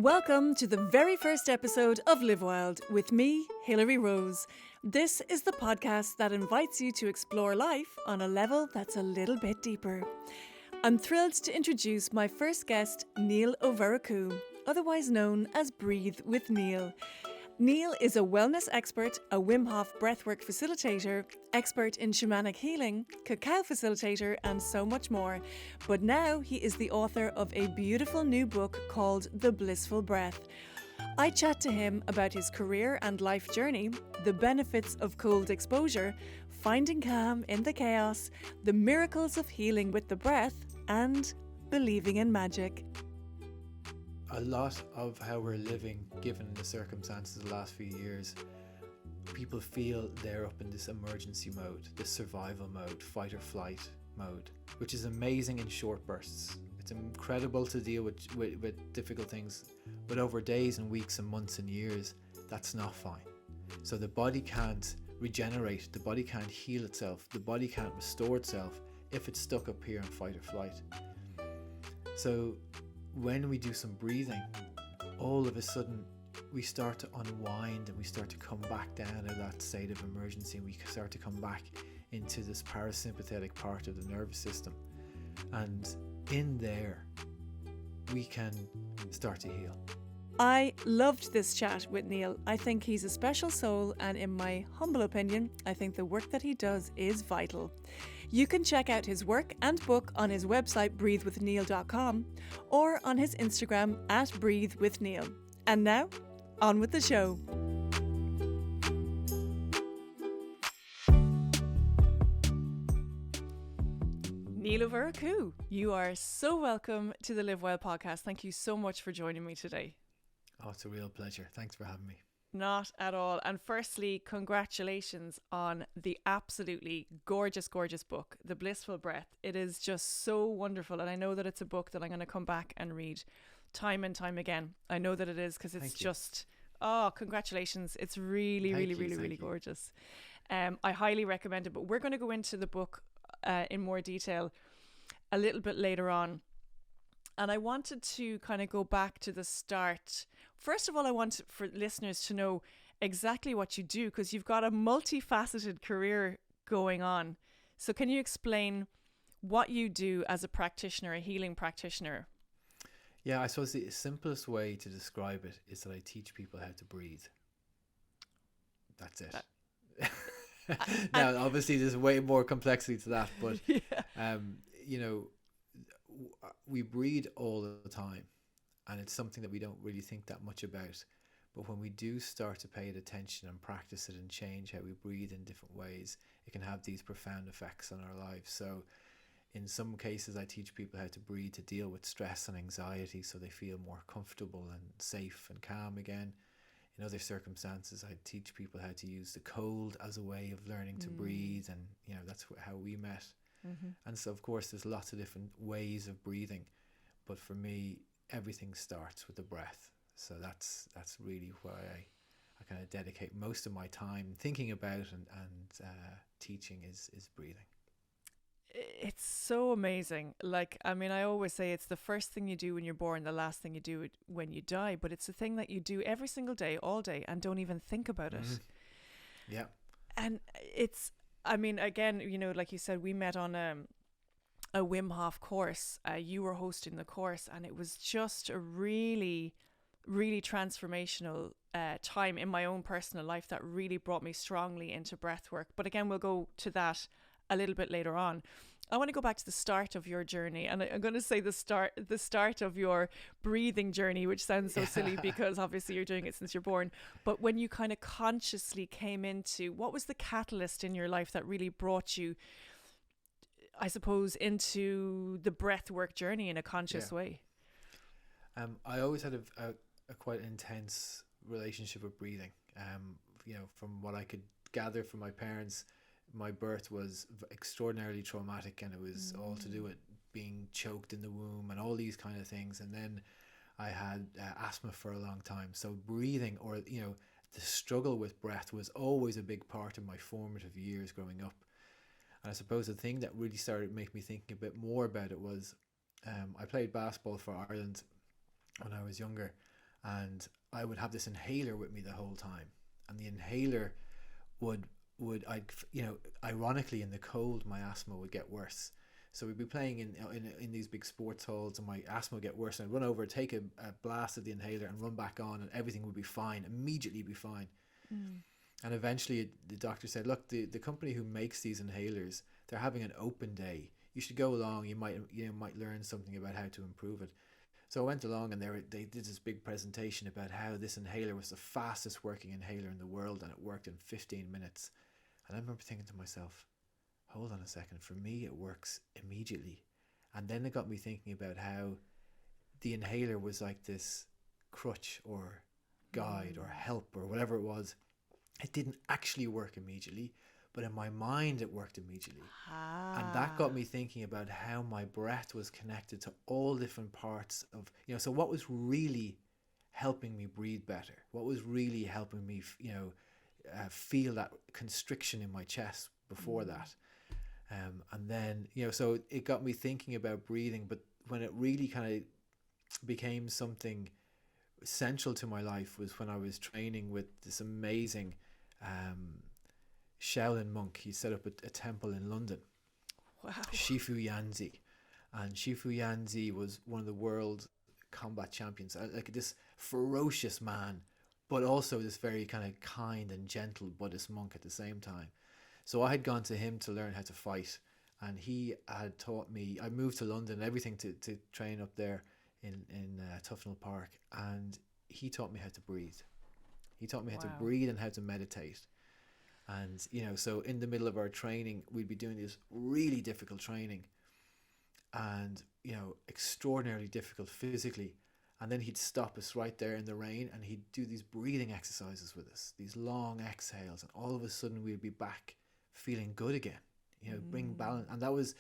Welcome to the very first episode of Live Wild with me, Hilary Rose. This is the podcast that invites you to explore life on a level that's a little bit deeper. I'm thrilled to introduce my first guest, Níall Ó Murchú, otherwise known as Breathe with Níall. Níall is a wellness expert, a Wim Hof breathwork facilitator, expert in shamanic healing, cacao facilitator, and so much more. But now he is the author of a beautiful new book called The Blissful Breath. I chat to him about his career and life journey, the benefits of cold exposure, finding calm in the chaos, the miracles of healing with the breath, and believing in magic. A lot of how we're living, given the circumstances of the last few years, people feel they're up in this emergency mode, this survival mode, fight or flight mode, which is amazing in short bursts. It's incredible to deal with difficult things, but over days and weeks and months and years, that's not fine. So the body can't regenerate, the body can't heal itself, the body can't restore itself if it's stuck up here in fight or flight. So when we do some breathing, all of a sudden we start to unwind and we start to come back down out of that state of emergency, and we start to come back into this parasympathetic part of the nervous system, and in there we can start to heal. I loved this chat with Níall. I think he's a special soul, and in my humble opinion, I think the work that he does is vital. You can check out his work and book on his website breathewithníall.com or on his Instagram at breathewithníall. And now, on with the show. Níall Ó Murchú, you are so welcome to the Live Wild podcast. Thank you so much for joining me today. Oh, it's a real pleasure. Thanks for having me. Not at all. And firstly, congratulations on the absolutely gorgeous, gorgeous book, The Blissful Breath. It is just so wonderful. And I know that it's a book that I'm going to come back and read time and time again. I know that it is, because it's just, congratulations. It's really, really gorgeous. I highly recommend it. But we're going to go into the book in more detail a little bit later on. And I wanted to kind of go back to the start. First of all, I want for listeners to know exactly what you do, because you've got a multifaceted career going on. So can you explain what you do as a practitioner, a healing practitioner? Yeah, I suppose the simplest way to describe it is that I teach people how to breathe. That's it. Now, obviously, there's way more complexity to that, but we breathe all the time, and it's something that we don't really think that much about. But when we do start to pay it attention and practice it and change how we breathe in different ways, it can have these profound effects on our lives. So in some cases, I teach people how to breathe to deal with stress and anxiety, so they feel more comfortable and safe and calm again. In other circumstances, I teach people how to use the cold as a way of learning to breathe, and that's how we met. Mm-hmm. And so, of course, there's lots of different ways of breathing, but for me, everything starts with the breath. So that's really why I kind of dedicate most of my time thinking about and teaching is breathing. It's so amazing. I always say it's the first thing you do when you're born, the last thing you do when you die, but it's the thing that you do every single day, all day, and don't even think about it. Yeah. And it's, again, like you said, we met on a Wim Hof course. You were hosting the course, and it was just a really, really transformational time in my own personal life that really brought me strongly into breath work. But again, we'll go to that a little bit later on. I want to go back to the start of your journey, and I'm going to say the start of your breathing journey, which sounds so silly because obviously you're doing it since you're born. But when you kind of consciously came into, what was the catalyst in your life that really brought you, I suppose, into the breath work journey in a conscious way? I always had a quite intense relationship with breathing. From what I could gather from my parents, my birth was extraordinarily traumatic, and it was all to do with being choked in the womb and all these kind of things. And then I had asthma for a long time. So breathing, or the struggle with breath, was always a big part of my formative years growing up. And I suppose the thing that really started making me think a bit more about it was I played basketball for Ireland when I was younger, and I would have this inhaler with me the whole time, and the inhaler would ironically in the cold my asthma would get worse. So we'd be playing in these big sports halls, and my asthma would get worse, and I'd run over, take a blast of the inhaler and run back on, and everything would be fine, immediately be fine. And eventually the doctor said, look, the company who makes these inhalers, they're having an open day. You should go along. You might learn something about how to improve it. So I went along, and they did this big presentation about how this inhaler was the fastest working inhaler in the world, and it worked in 15 minutes. And I remember thinking to myself, hold on a second, for me it works immediately. And then it got me thinking about how the inhaler was like this crutch or guide or help or whatever it was. It didn't actually work immediately, but in my mind it worked immediately. And that got me thinking about how my breath was connected to all different parts of, so what was really helping me breathe better? What was really helping me, feel that constriction in my chest before that? And then, so it got me thinking about breathing, but when it really kind of became something central to my life was when I was training with this amazing Shaolin monk. He set up a temple in London. Wow. Shifu Yanzi. And Shifu Yanzi was one of the world combat champions, like this ferocious man, but also this very kind of kind and gentle Buddhist monk at the same time. So I had gone to him to learn how to fight, and he had taught me. I moved to London and everything to train up there in Tufnell Park, and he taught me how to breathe. He taught me how to breathe and how to meditate. And so in the middle of our training, we'd be doing this really difficult training, and extraordinarily difficult physically. And then he'd stop us right there in the rain, and he'd do these breathing exercises with us, these long exhales, and all of a sudden we'd be back feeling good again. Bring balance. And that was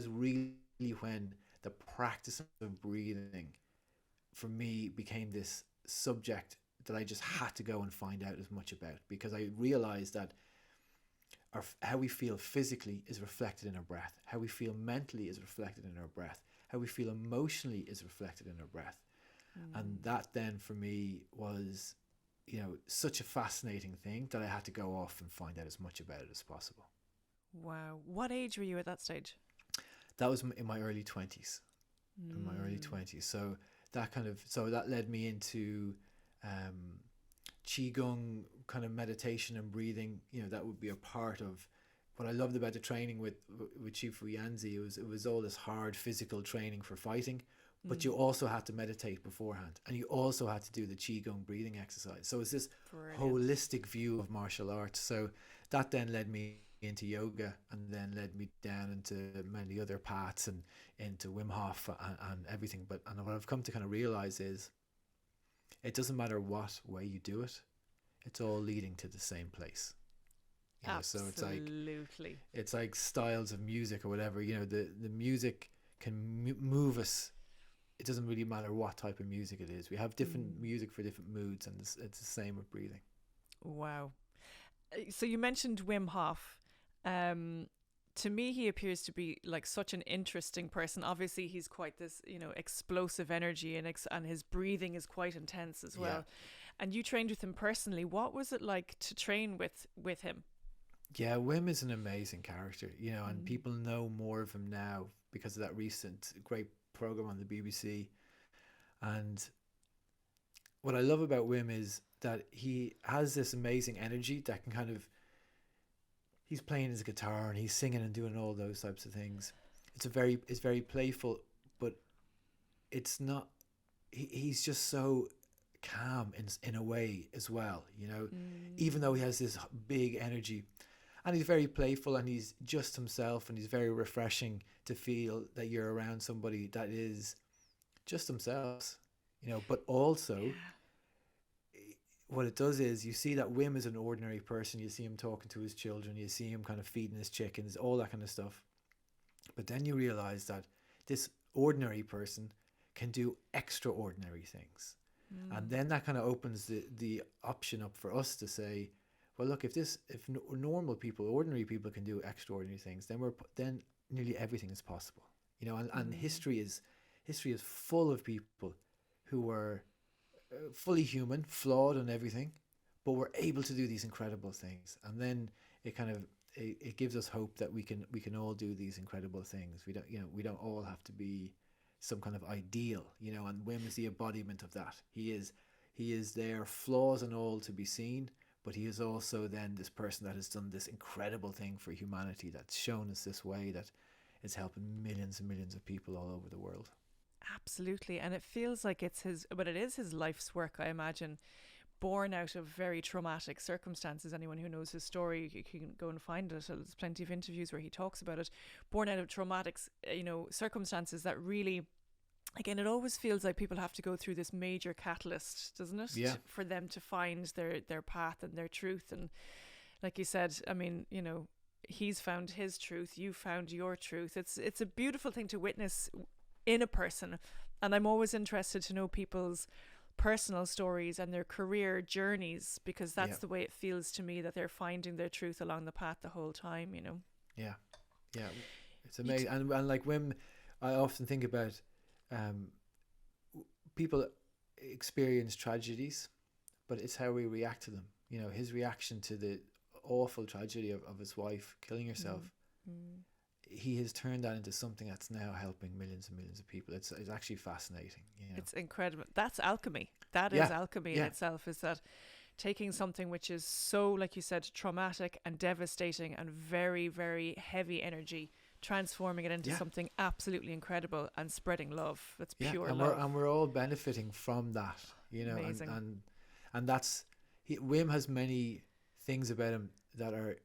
really when the practice of breathing for me became this subject that I just had to go and find out as much about, because I realized that how we feel physically is reflected in our breath, how we feel mentally is reflected in our breath, how we feel emotionally is reflected in our breath. And that then for me was such a fascinating thing that I had to go off and find out as much about it as possible. Wow. What age were you at that stage? That was in my early 20s. In my early 20s. So that led me into Qigong kind of meditation and breathing. That would be a part of what I loved about the training with Shifu Yanzi. It was all this hard physical training for fighting, but you also had to meditate beforehand, and you also had to do the Qigong breathing exercise. So it's this holistic view of martial arts. So that then led me into yoga, and then led me down into many other paths and into Wim Hof and everything. And what I've come to kind of realize is it doesn't matter what way you do it, it's all leading to the same place. Absolutely. So it's like styles of music or whatever. The music can move us. It doesn't really matter what type of music it is. We have different music for different moods, and it's the same with breathing. Wow. So you mentioned Wim Hof. To me, he appears to be like such an interesting person. Obviously, he's quite this, explosive energy, and his breathing is quite intense as well. Yeah. And you trained with him personally. What was it like to train with him? Yeah, Wim is an amazing character, and people know more of him now because of that recent great program on the BBC. And what I love about Wim is that he has this amazing energy that can kind of, he's playing his guitar and he's singing and doing all those types of things. It's very playful, but it's not, he's just so calm in a way as well, even though he has this big energy. And he's very playful, and he's just himself, and he's very refreshing to feel that you're around somebody that is just themselves, but also what it does is you see that Wim is an ordinary person. You see him talking to his children, you see him kind of feeding his chickens, all that kind of stuff. But then you realize that this ordinary person can do extraordinary things. And then that kind of opens the option up for us to say, well, look, if normal people, ordinary people can do extraordinary things, then nearly everything is possible, and history is full of people who were fully human, flawed and everything, but we're able to do these incredible things. And then it kind of it gives us hope that we can all do these incredible things. We don't all have to be some kind of ideal, and Wim is the embodiment of that. He is there, flaws and all, to be seen, but he is also then this person that has done this incredible thing for humanity, that's shown us this way that is helping millions and millions of people all over the world. Absolutely. And it feels like it is his life's work, I imagine, born out of very traumatic circumstances. Anyone who knows his story, you can go and find it. There's plenty of interviews where he talks about it. Born out of traumatic, circumstances that really, again, it always feels like people have to go through this major catalyst, doesn't it? Yeah. For them to find their path and their truth. And like you said, I mean, he's found his truth, you found your truth. It's a beautiful thing to witness in a person. And I'm always interested to know people's personal stories and their career journeys, because that's the way it feels to me, that they're finding their truth along the path the whole time. Yeah It's amazing. And like Wim, I often think about people experience tragedies, but it's how we react to them. His reaction to the awful tragedy of his wife killing herself, he has turned that into something that's now helping millions and millions of people. It's actually fascinating. It's incredible. That's alchemy. That is alchemy in itself, is that taking something which is so, like you said, traumatic and devastating and very, very heavy energy, transforming it into something absolutely incredible and spreading love. That's pure love. And we're all benefiting from that, Amazing. And that's, Wim has many things about him that are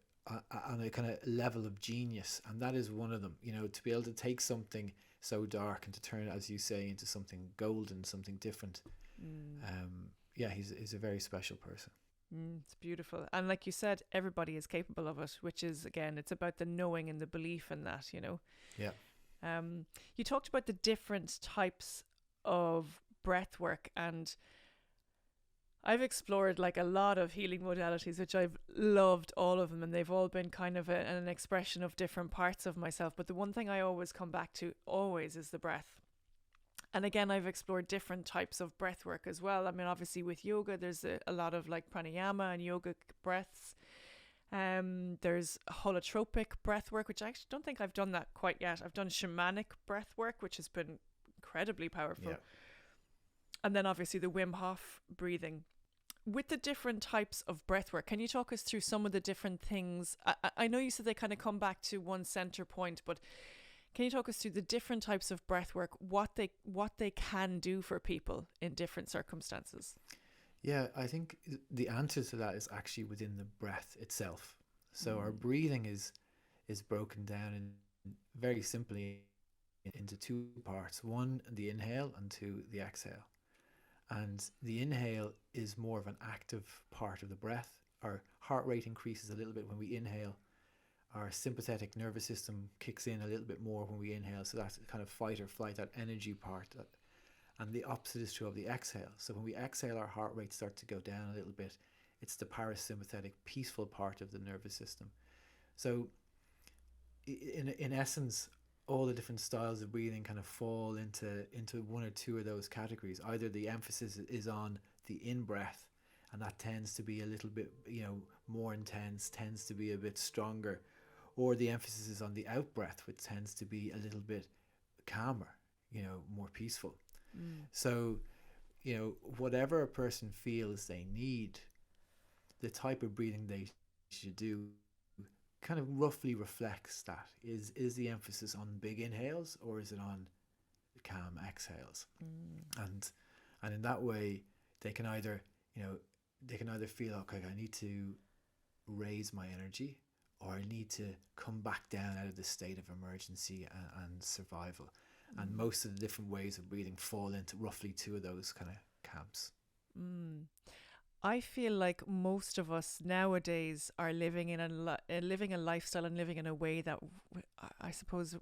on a kind of level of genius, and that is one of them. To be able to take something so dark and to turn it, as you say, into something golden, something different. He's a very special person. It's beautiful. And like you said, everybody is capable of it, which is, again, it's about the knowing and the belief in that. You talked about the different types of breath work, and I've explored like a lot of healing modalities, which I've loved all of them, and they've all been kind of an expression of different parts of myself. But the one thing I always come back to always is the breath. And again, I've explored different types of breath work as well. I mean, obviously with yoga, there's a lot of like pranayama and yogic breaths. There's holotropic breath work, which I actually don't think I've done that quite yet. I've done shamanic breath work, which has been incredibly powerful. Yeah. And then obviously the Wim Hof breathing. With the different types of breath work, can you talk us through some of the different things? I know you said they kind of come back to one center point, but can you talk us through the different types of breath work, what they can do for people in different circumstances? Yeah, I think the answer to that is actually within the breath itself. So our breathing is broken down very simply into two parts. One, the inhale, and two, the exhale. And the inhale is more of an active part of the breath. Our heart rate increases a little bit when we inhale. Our sympathetic nervous system kicks in a little bit more when we inhale. So that's kind of fight or flight, that energy part. And the opposite is true of the exhale. So when we exhale, our heart rate starts to go down a little bit. It's the parasympathetic, peaceful part of the nervous system. So in essence, all the different styles of breathing kind of fall into one or two of those categories. Either the emphasis is on the in-breath, and that tends to be a little bit, more intense, tends to be a bit stronger, or the emphasis is on the out-breath, which tends to be a little bit calmer, more peaceful. So, whatever a person feels they need, the type of breathing they should do kind of roughly reflects that. Is the emphasis on big inhales, or is it on calm exhales? And in that way, they can either feel, okay, I need to raise my energy, or I need to come back down out of the state of emergency and survival. And most of the different ways of breathing fall into roughly two of those kind of camps. I feel like most of us nowadays are living in living a lifestyle and living in a way that I suppose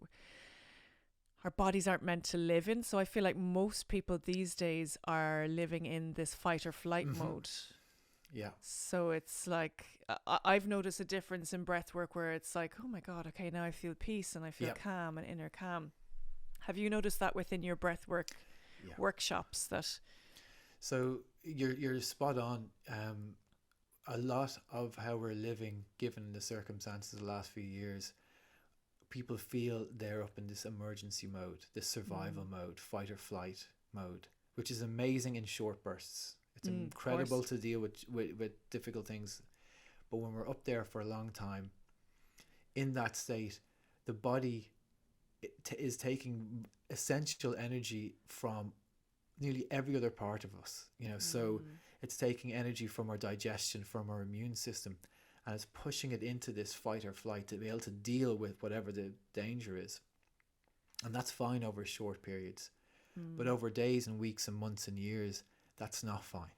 our bodies aren't meant to live in. So I feel like most people these days are living in this fight or flight mode. Yeah. So it's like I've noticed a difference in breath work where it's like, oh my God, okay, now I feel peace and I feel calm and inner calm. Have you noticed that within your breath work workshops? That So you're spot on. A lot of how we're living, given the circumstances of the last few years, people feel they're up in this emergency mode, this survival mode, fight or flight mode, which is amazing in short bursts. It's incredible to deal with difficult things. But when we're up there for a long time, in that state, the body is taking essential energy from nearly every other part of us, so it's taking energy from our digestion, from our immune system, and it's pushing it into this fight or flight to be able to deal with whatever the danger is. And that's fine over short periods, but over days and weeks and months and years, that's not fine.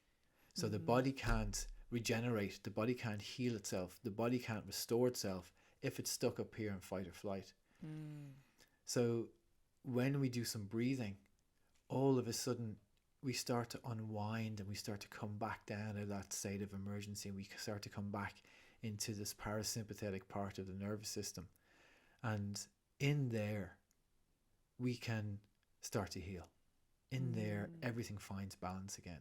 So the body can't regenerate, the body can't heal itself, the body can't restore itself if it's stuck up here in fight or flight. So when we do some breathing, all of a sudden we start to unwind and we start to come back down out of that state of emergency, and we start to come back into this parasympathetic part of the nervous system. And in there, we can start to heal. In there, everything finds balance again.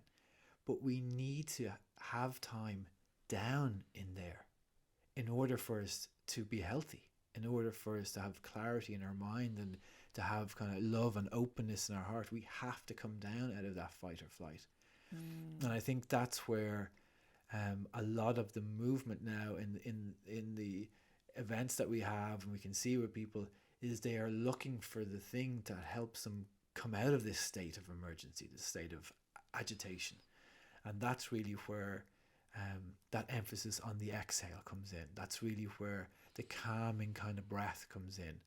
But we need to have time down in there in order for us to be healthy, in order for us to have clarity in our mind and to have kind of love and openness in our heart. We have to come down out of that fight or flight. And I think that's where a lot of the movement now in the events that we have, and we can see with people, is they are looking for the thing that helps them come out of this state of emergency, this state of agitation. And that's really where that emphasis on the exhale comes in. That's really where the calming kind of breath comes in.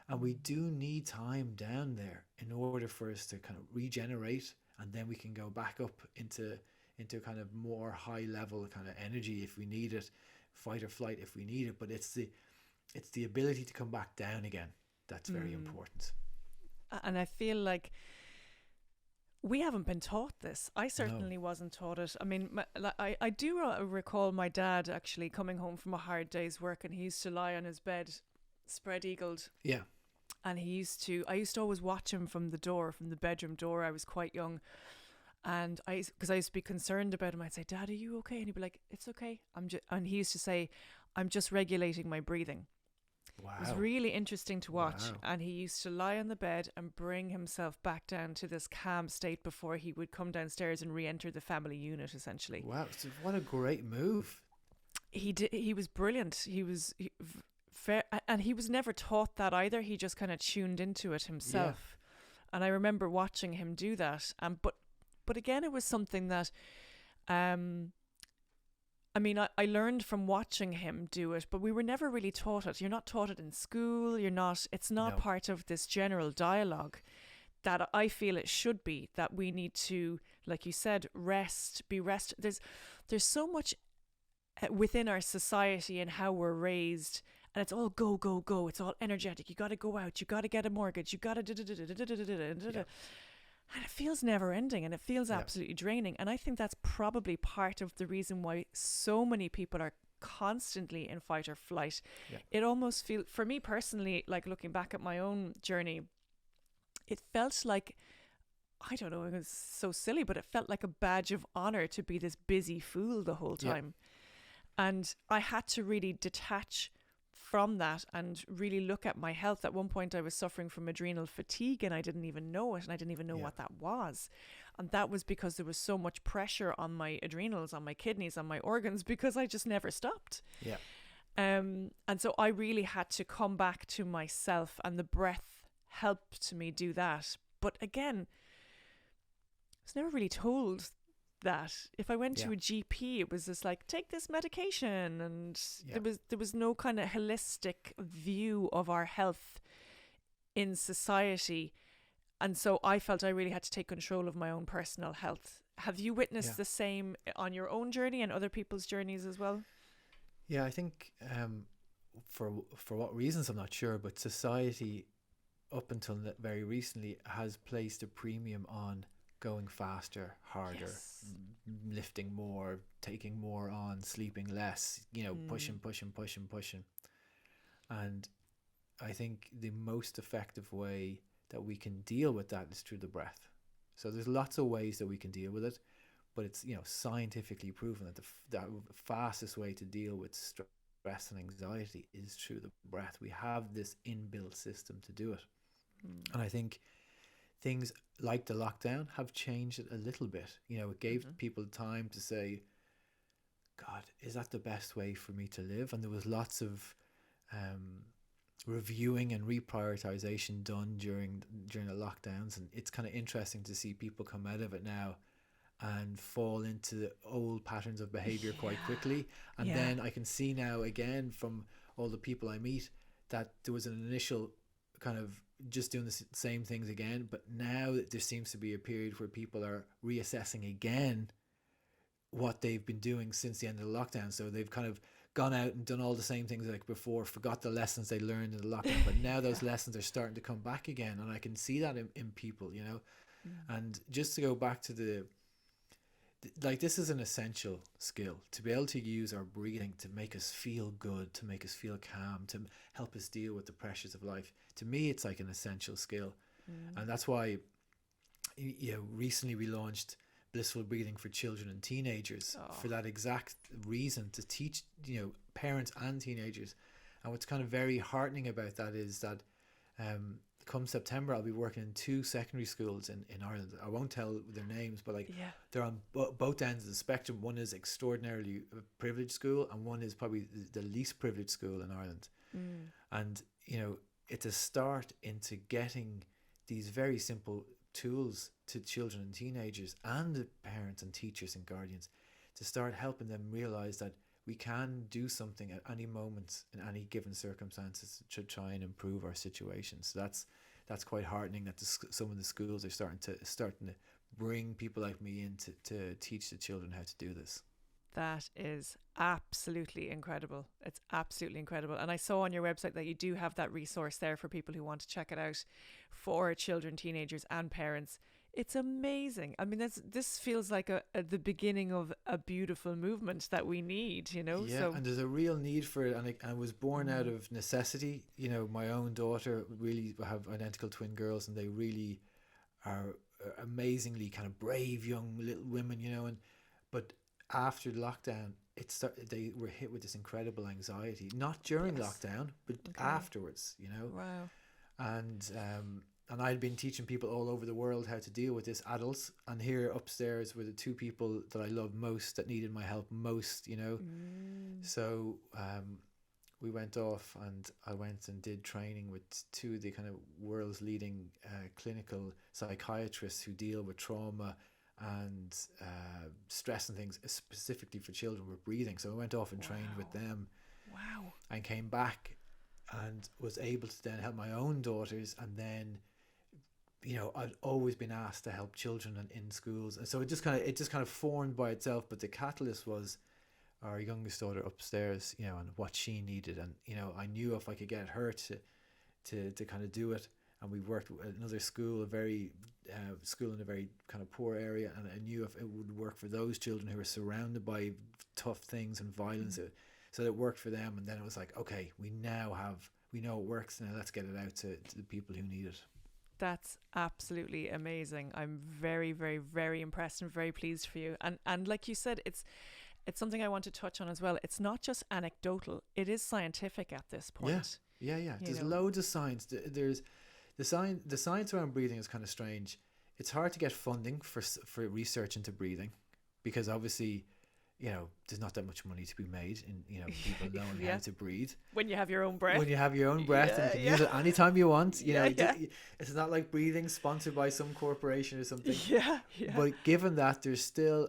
And we do need time down there in order for us to kind of regenerate, and then we can go back up into kind of more high level kind of energy if we need it, fight or flight if we need it. But it's the ability to come back down again that's very important. And I feel like we haven't been taught this. I certainly wasn't taught it. I mean, I do recall my dad actually coming home from a hard day's work, and he used to lie on his bed spread eagled. Yeah. And I used to always watch him from the bedroom door. I was quite young. And because I used to be concerned about him, I'd say, "Dad, are you okay?" And he'd be like, "It's okay. And he used to say, "I'm just regulating my breathing." Wow. It was really interesting to watch. Wow. And he used to lie on the bed and bring himself back down to this calm state before he would come downstairs and re-enter the family unit, essentially. Wow. So what a great move. He was brilliant. He was fair, and he was never taught that either. He just kind of tuned into it himself. Yeah. And I remember watching him do that. But again, it was something that, I mean, I learned from watching him do it, but we were never really taught it. You're not taught it in school. It's not part of this general dialogue that I feel it should be, that we need to, like you said, be rest. There's so much within our society and how we're raised, and it's all go, go, go. It's all energetic. You got to go out. You got to get a mortgage. You got to and it feels never ending, and it feels absolutely draining. And I think that's probably part of the reason why so many people are constantly in fight or flight. Yeah. It almost feels, for me personally, like looking back at my own journey, it felt like, I don't know, it was so silly, but it felt like a badge of honor to be this busy fool the whole time. Yeah. And I had to really detach from that and really look at my health. At one point I was suffering from adrenal fatigue, and I didn't even know it, and I didn't even know what that was. And that was because there was so much pressure on my adrenals, on my kidneys, on my organs, because I just never stopped. Yeah. And so I really had to come back to myself, and the breath helped me do that. But again, I was never really told that. If I went to a GP, it was just like, take this medication, and there was no kind of holistic view of our health in society. And so I felt I really had to take control of my own personal health. Have you witnessed the same on your own journey and other people's journeys as well? Yeah, I think for what reasons I'm not sure, but society up until very recently has placed a premium on going faster, harder, lifting more, taking more on, sleeping less, pushing. And I think the most effective way that we can deal with that is through the breath. So there's lots of ways that we can deal with it, but it's, you know, scientifically proven that the fastest way to deal with stress and anxiety is through the breath. We have this inbuilt system to do it. And I think things like the lockdown have changed it a little bit. You know, it gave people time to say, God, is that the best way for me to live? And there was lots of reviewing and reprioritization done during the lockdowns. And it's kind of interesting to see people come out of it now and fall into the old patterns of behavior quite quickly. And then I can see now again from all the people I meet that there was an initial kind of just doing the same things again, but now there seems to be a period where people are reassessing again what they've been doing since the end of the lockdown. So they've kind of gone out and done all the same things like before, forgot the lessons they learned in the lockdown, but now those lessons are starting to come back again. And I can see that in people, you know. And just to go back to like, this is an essential skill, to be able to use our breathing to make us feel good, to make us feel calm, to help us deal with the pressures of life. To me, it's like an essential skill. And that's why, you know, recently we launched Blissful Breathing for children and teenagers for that exact reason, to teach, you know, parents and teenagers. And what's kind of very heartening about that is that come September, I'll be working in 2 secondary schools in Ireland. I won't tell their names, but like they're on both ends of the spectrum. One is extraordinarily privileged school, and one is probably the least privileged school in Ireland. And, you know, it's a start into getting these very simple tools to children and teenagers and the parents and teachers and guardians, to start helping them realize that we can do something at any moment in any given circumstances to try and improve our situation. So that's quite heartening that some of the schools are starting to bring people like me in to teach the children how to do this. That is absolutely incredible. It's absolutely incredible. And I saw on your website that you do have that resource there for people who want to check it out, for children, teenagers and parents. It's amazing. I mean, this feels like the beginning of a beautiful movement that we need, you know. Yeah, and there's a real need for it. And I was born out of necessity. You know, my own daughter really have identical twin girls, and they really are amazingly kind of brave young little women, you know. But after lockdown, they were hit with this incredible anxiety, not during lockdown, but afterwards, you know. Wow. And I'd been teaching people all over the world how to deal with this, adults, and here upstairs were the 2 people that I love most, that needed my help most, you know. So we went off, and I went and did training with 2 of the kind of world's leading clinical psychiatrists who deal with trauma and stress and things specifically for children with breathing. So I went off and trained with them. Wow. And came back and was able to then help my own daughters. And then, you know, I'd always been asked to help children in schools, and so it just kind of formed by itself. But the catalyst was our youngest daughter upstairs, you know, and what she needed. And, you know, I knew if I could get her to kind of do it. And we worked with another school, school in a very kind of poor area, and I knew if it would work for those children who were surrounded by tough things and violence, so it worked for them. And then it was like, okay, we know it works now. Let's get it out to the people who need it. That's absolutely amazing. I'm very, very, very impressed and very pleased for you. And like you said, it's something I want to touch on as well. It's not just anecdotal; it is scientific at this point. Yeah. There's loads of science. There's the science around breathing is kind of strange. It's hard to get funding for research into breathing, because obviously, you know, there's not that much money to be made in, you know, people knowing how to breathe. When you have your own breath. And you can use it anytime you want. You know, it's not like breathing sponsored by some corporation or something. Yeah. But given that, there is still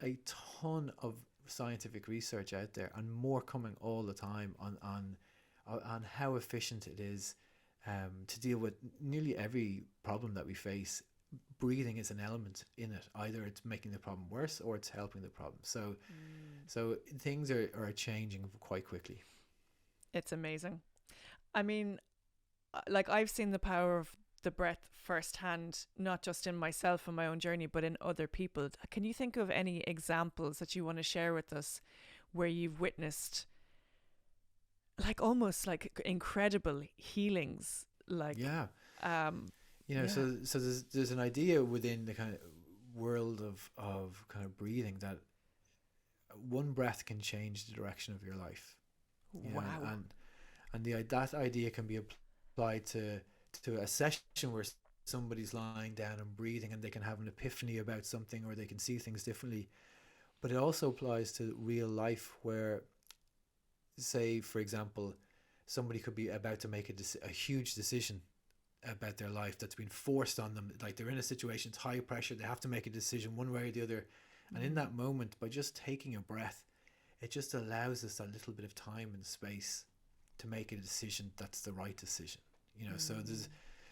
a ton of scientific research out there, and more coming all the time on how efficient it is to deal with nearly every problem that we face. Breathing is an element in it. Either it's making the problem worse or it's helping the problem. So things are changing quite quickly. It's amazing. I mean, like, I've seen the power of the breath firsthand, not just in myself and my own journey, but in other people. Can you think of any examples that you want to share with us where you've witnessed like almost like incredible healings? Like, so there's an idea within the kind of world of kind of breathing, that one breath can change the direction of your life. Wow. And that idea can be applied to a session where somebody's lying down and breathing, and they can have an epiphany about something, or they can see things differently. But it also applies to real life, where, say, for example, somebody could be about to make a huge decision about their life that's been forced on them. Like, they're in a situation, it's high pressure, they have to make a decision one way or the other. And in that moment, by just taking a breath, it just allows us a little bit of time and space to make a decision that's the right decision.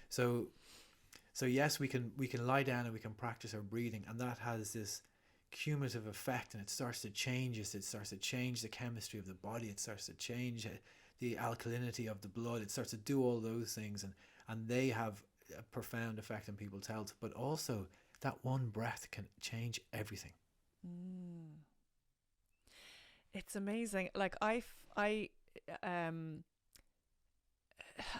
So yes, we can lie down and we can practice our breathing, and that has this cumulative effect, and it starts to change us. It starts to change the chemistry of the body. It starts to change the alkalinity of the blood. It starts to do all those things, and they have a profound effect on people's health. But also, that one breath can change everything. It's amazing. Like,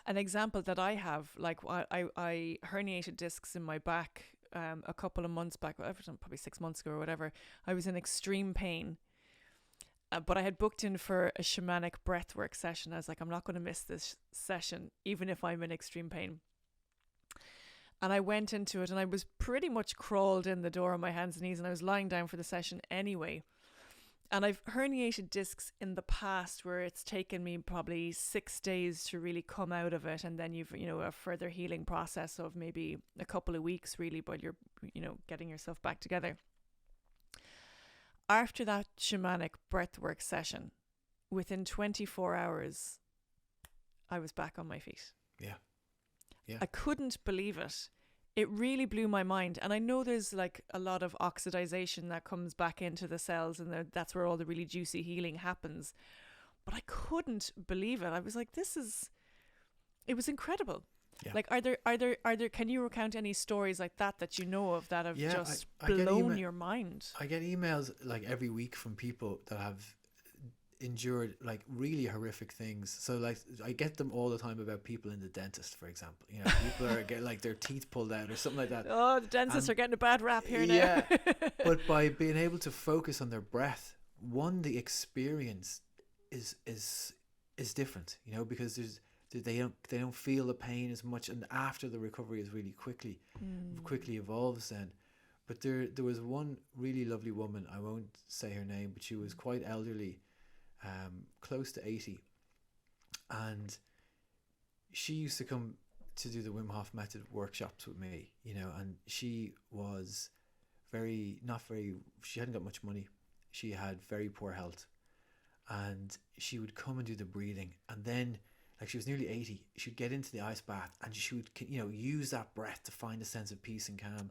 an example that I have, like, I herniated discs in my back a couple of months back, probably 6 months ago or whatever. I was in extreme pain, but I had booked in for a shamanic breathwork session. I was like, I'm not going to miss this session, even if I'm in extreme pain. And I went into it, and I was pretty much crawled in the door on my hands and knees, and I was lying down for the session anyway. And I've herniated discs in the past where it's taken me probably 6 days to really come out of it. And then you've, a further healing process of maybe a couple of weeks, really, but you're, getting yourself back together. After that shamanic breathwork session, within 24 hours, I was back on my feet. Yeah. I couldn't believe it. It really blew my mind. And I know there's like a lot of oxidization that comes back into the cells, and that's where all the really juicy healing happens. But I couldn't believe it. I was like, it was incredible. Yeah. Like, are there, can you recount any stories like that that you know of that have just blown your mind? I get emails like every week from people that have endured like really horrific things. So like, I get them all the time about people in the dentist, for example. People are getting like their teeth pulled out or something like that. Oh, the dentists are getting a bad rap here now. Yeah. But by being able to focus on their breath, the experience is different, because they don't feel the pain as much, and after the recovery is really quickly evolves then. But there was one really lovely woman, I won't say her name, but she was quite elderly, close to 80, and she used to come to do the Wim Hof Method workshops with me, and she was she hadn't got much money. She had very poor health, and she would come and do the breathing, and then, like, she was nearly 80, she'd get into the ice bath, and she would use that breath to find a sense of peace and calm.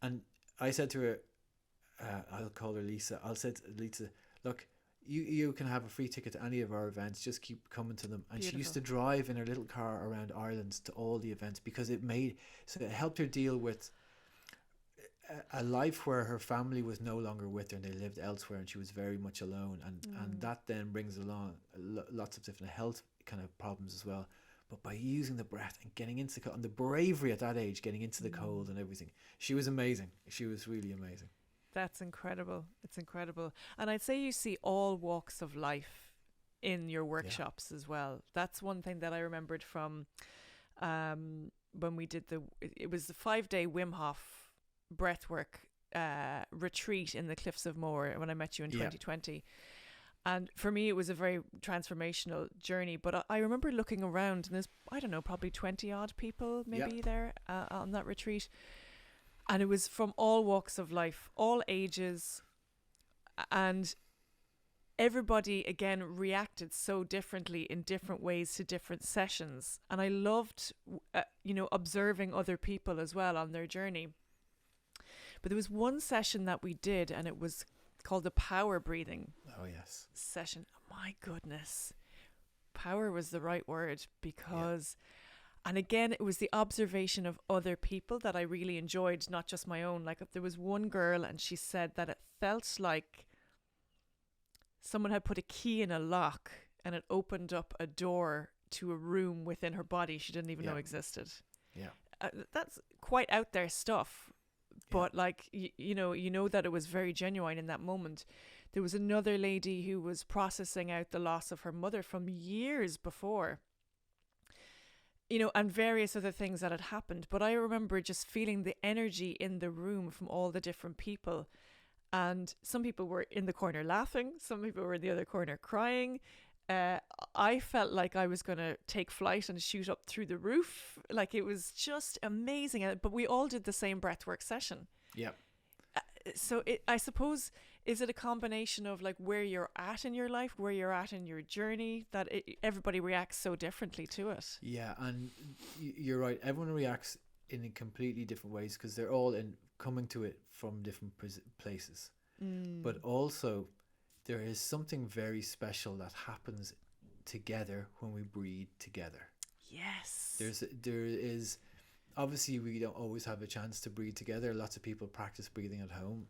And I said to her, I'll call her Lisa, I'll say to Lisa, look, you can have a free ticket to any of our events, just keep coming to them. And Beautiful. She used to drive in her little car around Ireland to all the events, because it helped her deal with a life where her family was no longer with her and they lived elsewhere, and she was very much alone, and that then brings along lots of different health kind of problems as well. But by using the breath and getting into the cold, and the bravery at that age, getting into the cold and everything, she was amazing. She was really amazing. That's incredible. It's incredible. And I'd say you see all walks of life in your workshops as well. That's one thing that I remembered from when we did it was the 5-day Wim Hof breathwork retreat in the Cliffs of Moher when I met you in 2020. And for me, it was a very transformational journey. But I remember looking around, and there's, I don't know, probably 20 odd people maybe there on that retreat. And it was from all walks of life, all ages, and everybody, again, reacted so differently in different ways to different sessions. And I loved, observing other people as well on their journey. But there was one session that we did, and it was called the power breathing session. Oh, my goodness. Power was the right word, because... Yeah. And again, it was the observation of other people that I really enjoyed, not just my own. Like, there was one girl, and she said that it felt like someone had put a key in a lock, and it opened up a door to a room within her body she didn't even know existed. Yeah. That's quite out there stuff. but like, you know that it was very genuine in that moment. There was another lady who was processing out the loss of her mother from years before, and various other things that had happened. But I remember just feeling the energy in the room from all the different people. And some people were in the corner laughing. Some people were in the other corner crying. I felt like I was going to take flight and shoot up through the roof. Like, it was just amazing. But we all did the same breathwork session. Yeah. So I suppose, is it a combination of like where you're at in your life, where you're at in your journey, that everybody reacts so differently to it? Yeah, and you're right. Everyone reacts in completely different ways because they're all coming to it from different places. But also, there is something very special that happens together when we breathe together. Yes. There is obviously, we don't always have a chance to breathe together. Lots of people practice breathing at home.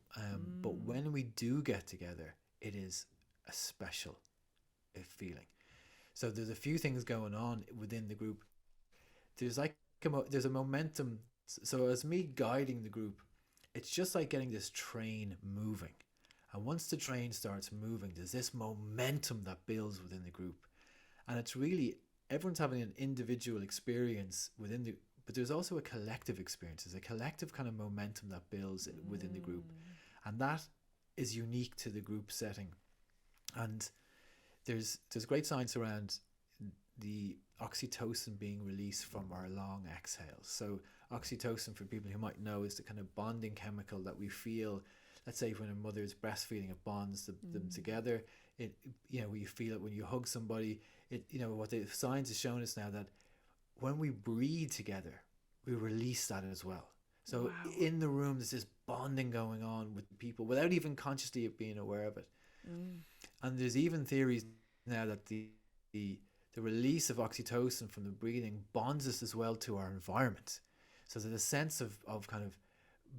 But when we do get together, it is a special feeling. So there's a few things going on within the group. There's like there's a momentum. So as me guiding the group, it's just like getting this train moving. And once the train starts moving, there's this momentum that builds within the group. And it's really, everyone's having an individual experience within the, but there's also a collective experience. There's a collective kind of momentum that builds within the group. And that is unique to the group setting. And there's great science around the oxytocin being released from our long exhales. So oxytocin, for people who might know, is the kind of bonding chemical that we feel. Let's say when a mother is breastfeeding, it bonds them together. It, you feel it when you hug somebody. What the science has shown us now, that when we breathe together, we release that as well. So in the room, there's this bonding going on with people without even consciously being aware of it. And there's even theories now that the release of oxytocin from the breathing bonds us as well to our environment. So there's a sense of kind of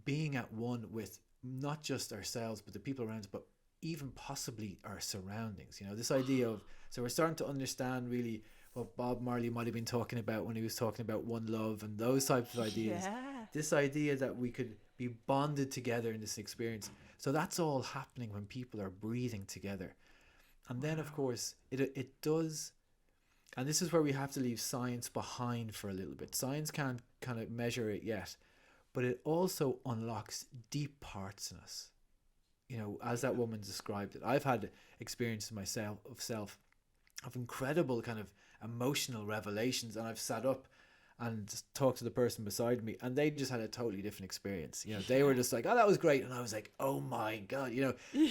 being at one with not just ourselves, but the people around us, but even possibly our surroundings. This idea of, so we're starting to understand really what Bob Marley might have been talking about when he was talking about one love and those types of ideas. This idea that we could be bonded together in this experience. So that's all happening when people are breathing together. And then of course it does, and this is where we have to leave science behind for a little bit. Science can't kind of measure it yet, but it also unlocks deep parts in us. As that woman described it, I've had experiences myself of incredible kind of emotional revelations, and I've sat up and just talked to the person beside me, and they just had a totally different experience. They were just like, oh, that was great, and I was like, oh my God,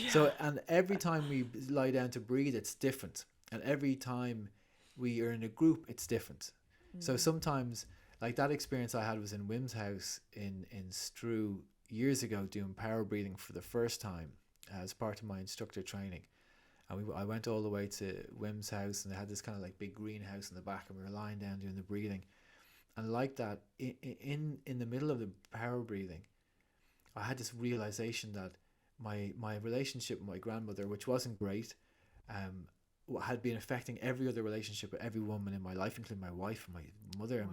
So, and every time we lie down to breathe, it's different, and every time we are in a group, it's different. So sometimes, like that experience I had was in Wim's house in Strew years ago, doing power breathing for the first time as part of my instructor training. And I went all the way to Wim's house, and they had this kind of like big greenhouse in the back, and we were lying down doing the breathing. And like that, in the middle of the power breathing, I had this realization that my relationship with my grandmother, which wasn't great, had been affecting every other relationship with every woman in my life, including my wife and my mother.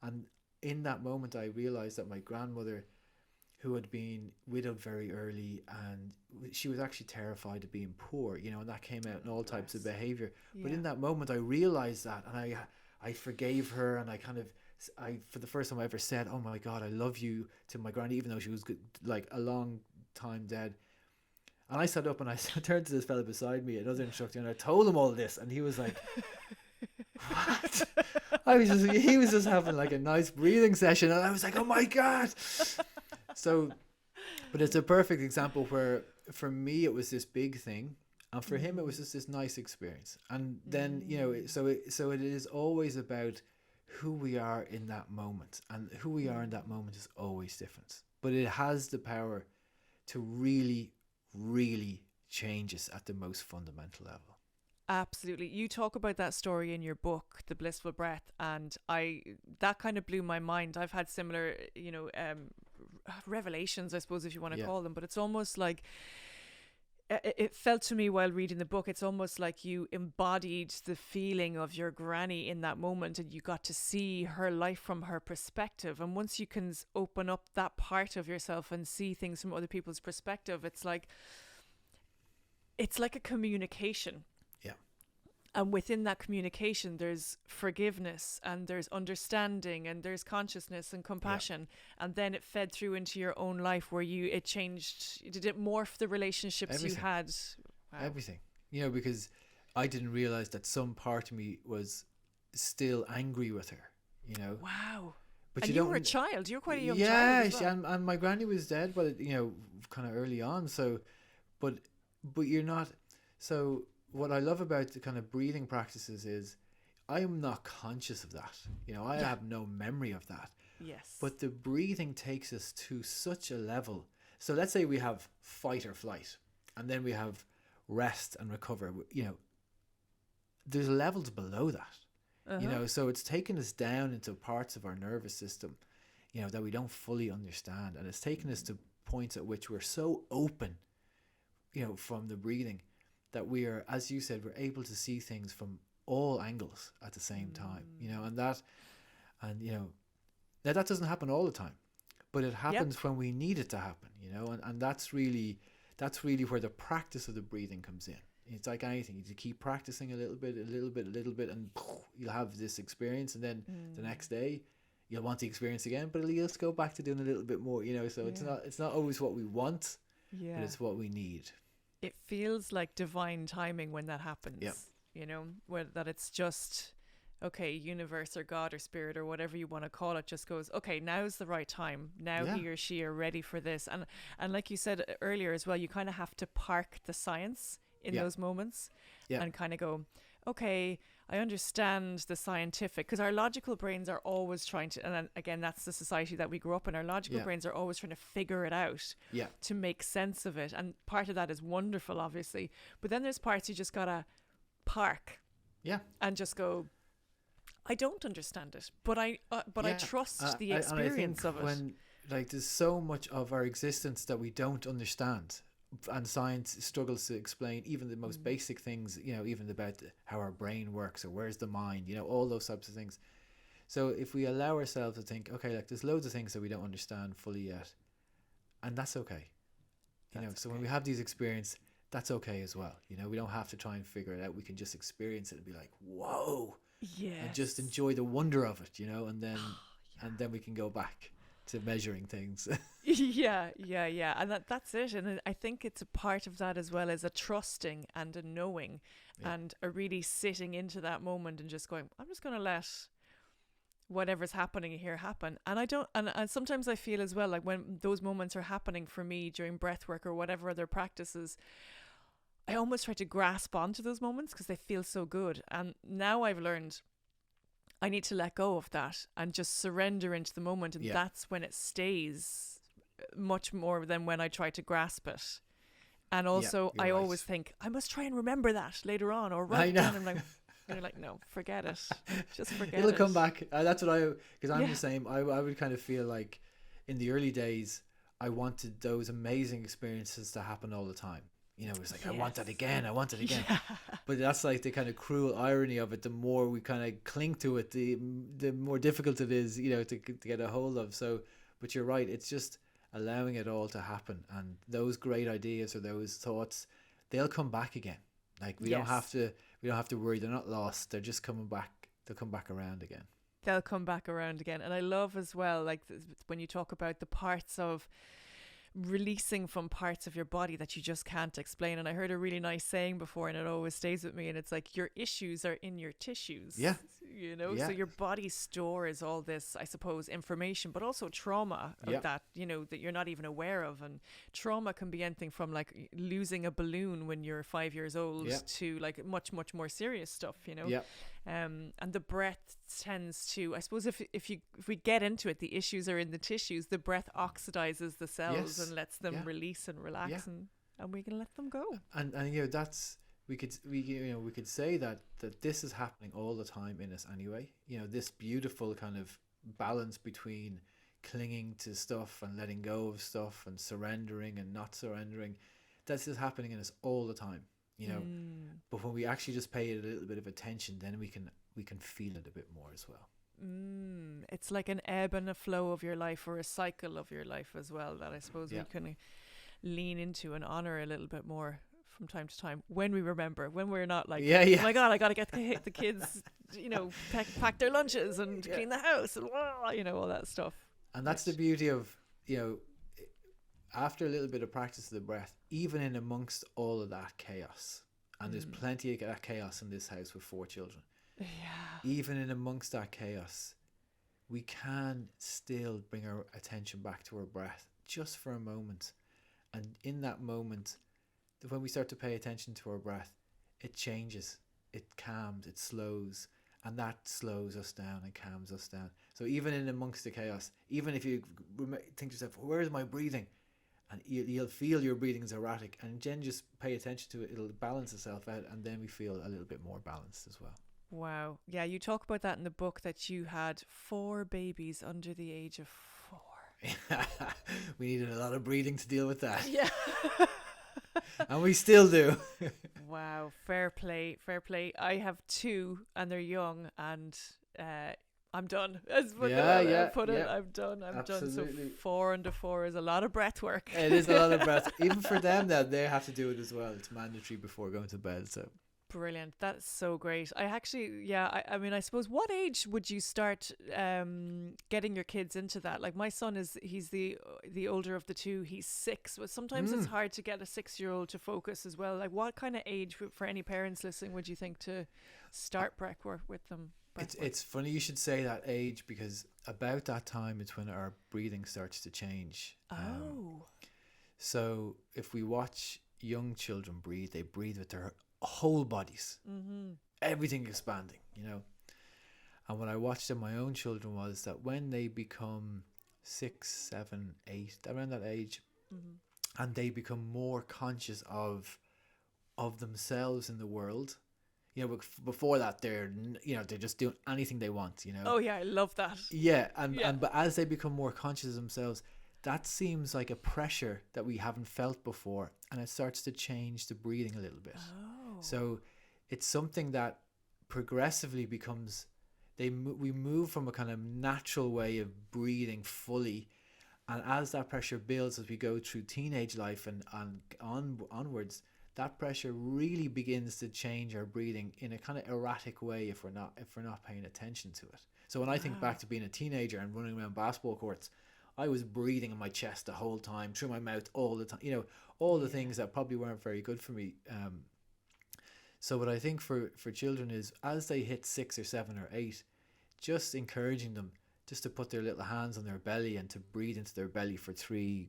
And in that moment, I realized that my grandmother, who had been widowed very early, and she was actually terrified of being poor, and that came out in all types of behavior. But in that moment, I realized that, and I forgave her, and I for the first time I ever said, oh my God, I love you, to my granny, even though she was like a long time dead. And I sat up and I turned to this fella beside me, another instructor, and I told him all this, and he was like, what? He was just having like a nice breathing session, and I was like, oh my God. So, but it's a perfect example where for me it was this big thing, and for him it was just this nice experience. And then so it is always about who we are in that moment, and who we are in that moment is always different, but it has the power to really change us at the most fundamental level. Absolutely. You talk about that story in your book, The Blissful Breath, and that kind of blew my mind. I've had similar, revelations, I suppose, if you want to call them, but it's almost like it felt to me while reading the book, it's almost like you embodied the feeling of your granny in that moment, and you got to see her life from her perspective. And once you can open up that part of yourself and see things from other people's perspective, it's like a communication. Yeah. And within that communication, there's forgiveness and there's understanding and there's consciousness and compassion. Yeah. And then it fed through into your own life where it changed. Did it morph the relationships Everything. you had? Wow. Everything. Because I didn't realize that some part of me was still angry with her, Wow. But and you were a child. You were quite a young child. Yeah, and my granny was dead, but, kind of early on. So, but you're not... So... What I love about the kind of breathing practices is I am not conscious of that. I have no memory of that. Yes. But the breathing takes us to such a level. So let's say we have fight or flight, and then we have rest and recover. There's levels below that. So it's taken us down into parts of our nervous system, that we don't fully understand. And it's taken us to points at which we're so open, from the breathing, that we are, as you said, we're able to see things from all angles at the same time, now that doesn't happen all the time, but it happens when we need it to happen, and that's really where the practice of the breathing comes in. It's like anything, you keep practicing a little bit, and you'll have this experience, and then the next day you'll want the experience again, but you'll just go back to doing a little bit more, so it's not always what we want, but it's what we need. It feels like divine timing when that happens, where that it's just, okay, universe or God or spirit or whatever you want to call it just goes, okay, now's the right time. Now he or she are ready for this. And like you said earlier as well, you kind of have to park the science in those moments and kind of go, okay, I understand the scientific, because our logical brains are always trying to, and then again, that's the society that we grew up in. Our logical brains are always trying to figure it out to make sense of it. And part of that is wonderful, obviously. But then there's parts you just got to park and just go, I don't understand it, but I trust the experience of it. When, there's so much of our existence that we don't understand, and science struggles to explain even the most basic things, even about how our brain works or where's the mind, all those types of things. So if we allow ourselves to think, okay, there's loads of things that we don't understand fully yet, and that's okay. So when we have these experiences, that's okay as well. We don't have to try and figure it out. We can just experience it and be like, whoa, and just enjoy the wonder of it, and then we can go back to measuring things. And that's it. And I think it's a part of that as well, as a trusting and a knowing and a really sitting into that moment and just going, I'm just going to let whatever's happening here happen. And sometimes I feel as well, like when those moments are happening for me during breath work or whatever other practices, I almost try to grasp onto those moments because they feel so good. And now I've learned I need to let go of that and just surrender into the moment. And that's when it stays much more than when I try to grasp it. And also I always think I must try and remember that later on or write down. And you're like, no, forget it. Just forget It'll come back. That's what because I'm the same. I would kind of feel like in the early days, I wanted those amazing experiences to happen all the time. It was like, I want that again. But that's like the kind of cruel irony of it. The more we kind of cling to it, the more difficult it is, to get a hold of. So, but you're right. It's just allowing it all to happen. And those great ideas or those thoughts, they'll come back again. Like we don't have to worry. They're not lost. They're just coming back. They'll come back around again. They'll come back around again. And I love as well, like when you talk about the parts of releasing from parts of your body that you just can't explain. And I heard a really nice saying before, and it always stays with me, and it's like, your issues are in your tissues. So your body stores all this, I suppose, information, but also trauma of that, that you're not even aware of. And trauma can be anything from like losing a balloon when you're 5 years old to like much more serious stuff, and the breath tends to, I suppose, if we get into it, the issues are in the tissues. The breath oxidizes the cells and lets them release and relax, and we can let them go. And that's we could say that this is happening all the time in us anyway. This beautiful kind of balance between clinging to stuff and letting go of stuff and surrendering and not surrendering. this is happening in us all the time, you know. But when we actually just pay it a little bit of attention, then we can feel it a bit more as well. It's like an ebb and a flow of your life, or a cycle of your life as well, that I suppose we can lean into and honor a little bit more from time to time, when we remember, when we're not like, oh my God, I gotta get the kids, you know, pack their lunches and clean the house and you know, all that stuff. And that's the beauty of, you know, after a little bit of practice of the breath, even in amongst all of that chaos, and there's plenty of that chaos in this house with 4 children, even in amongst that chaos, we can still bring our attention back to our breath just for a moment. And in that moment, when we start to pay attention to our breath, it changes, it calms, it slows, and that slows us down and calms us down. So even in amongst the chaos, even if you think to yourself, where is my breathing? And you'll feel your breathing is erratic, and then just pay attention to it, it'll balance itself out, and then we feel a little bit more balanced as well. Wow. Yeah, you talk about that in the book, that you had 4 babies under the age of 4. We needed a lot of breathing to deal with that. Yeah. And we still do. Wow, fair play. I have 2 and they're young, and I'm done. As put it, I'm done. Absolutely. So 4 under 4 is a lot of breath work. It is a lot of breath. Even for them, that they have to do it as well. It's mandatory before going to bed. So brilliant. That's so great. I actually, I mean, I suppose, what age would you start getting your kids into that? Like, my son he's the older of the 2. He's 6, but sometimes it's hard to get a 6-year-old to focus as well. Like, what kind of age, for any parents listening, would you think to start breath work with them? It's funny you should say that age, because about that time it's when our breathing starts to change. So if we watch young children breathe, they breathe with their whole bodies, everything expanding, you know. And what I watched in my own children was that when they become 6, 7, 8, around that age, and they become more conscious of themselves in the world. You know, before that, they're just doing anything they want, you know. Oh yeah, I love that. Yeah, but as they become more conscious of themselves, that seems like a pressure that we haven't felt before, and it starts to change the breathing a little bit. So it's something that progressively becomes, we move from a kind of natural way of breathing fully, and as that pressure builds as we go through teenage life and onwards, that pressure really begins to change our breathing in a kind of erratic way if we're not paying attention to it. So when I think back to being a teenager and running around basketball courts, I was breathing in my chest the whole time, through my mouth all the time, you know, all the things that probably weren't very good for me. So what I think for children is, as they hit 6 or 7 or 8, just encouraging them just to put their little hands on their belly and to breathe into their belly for 3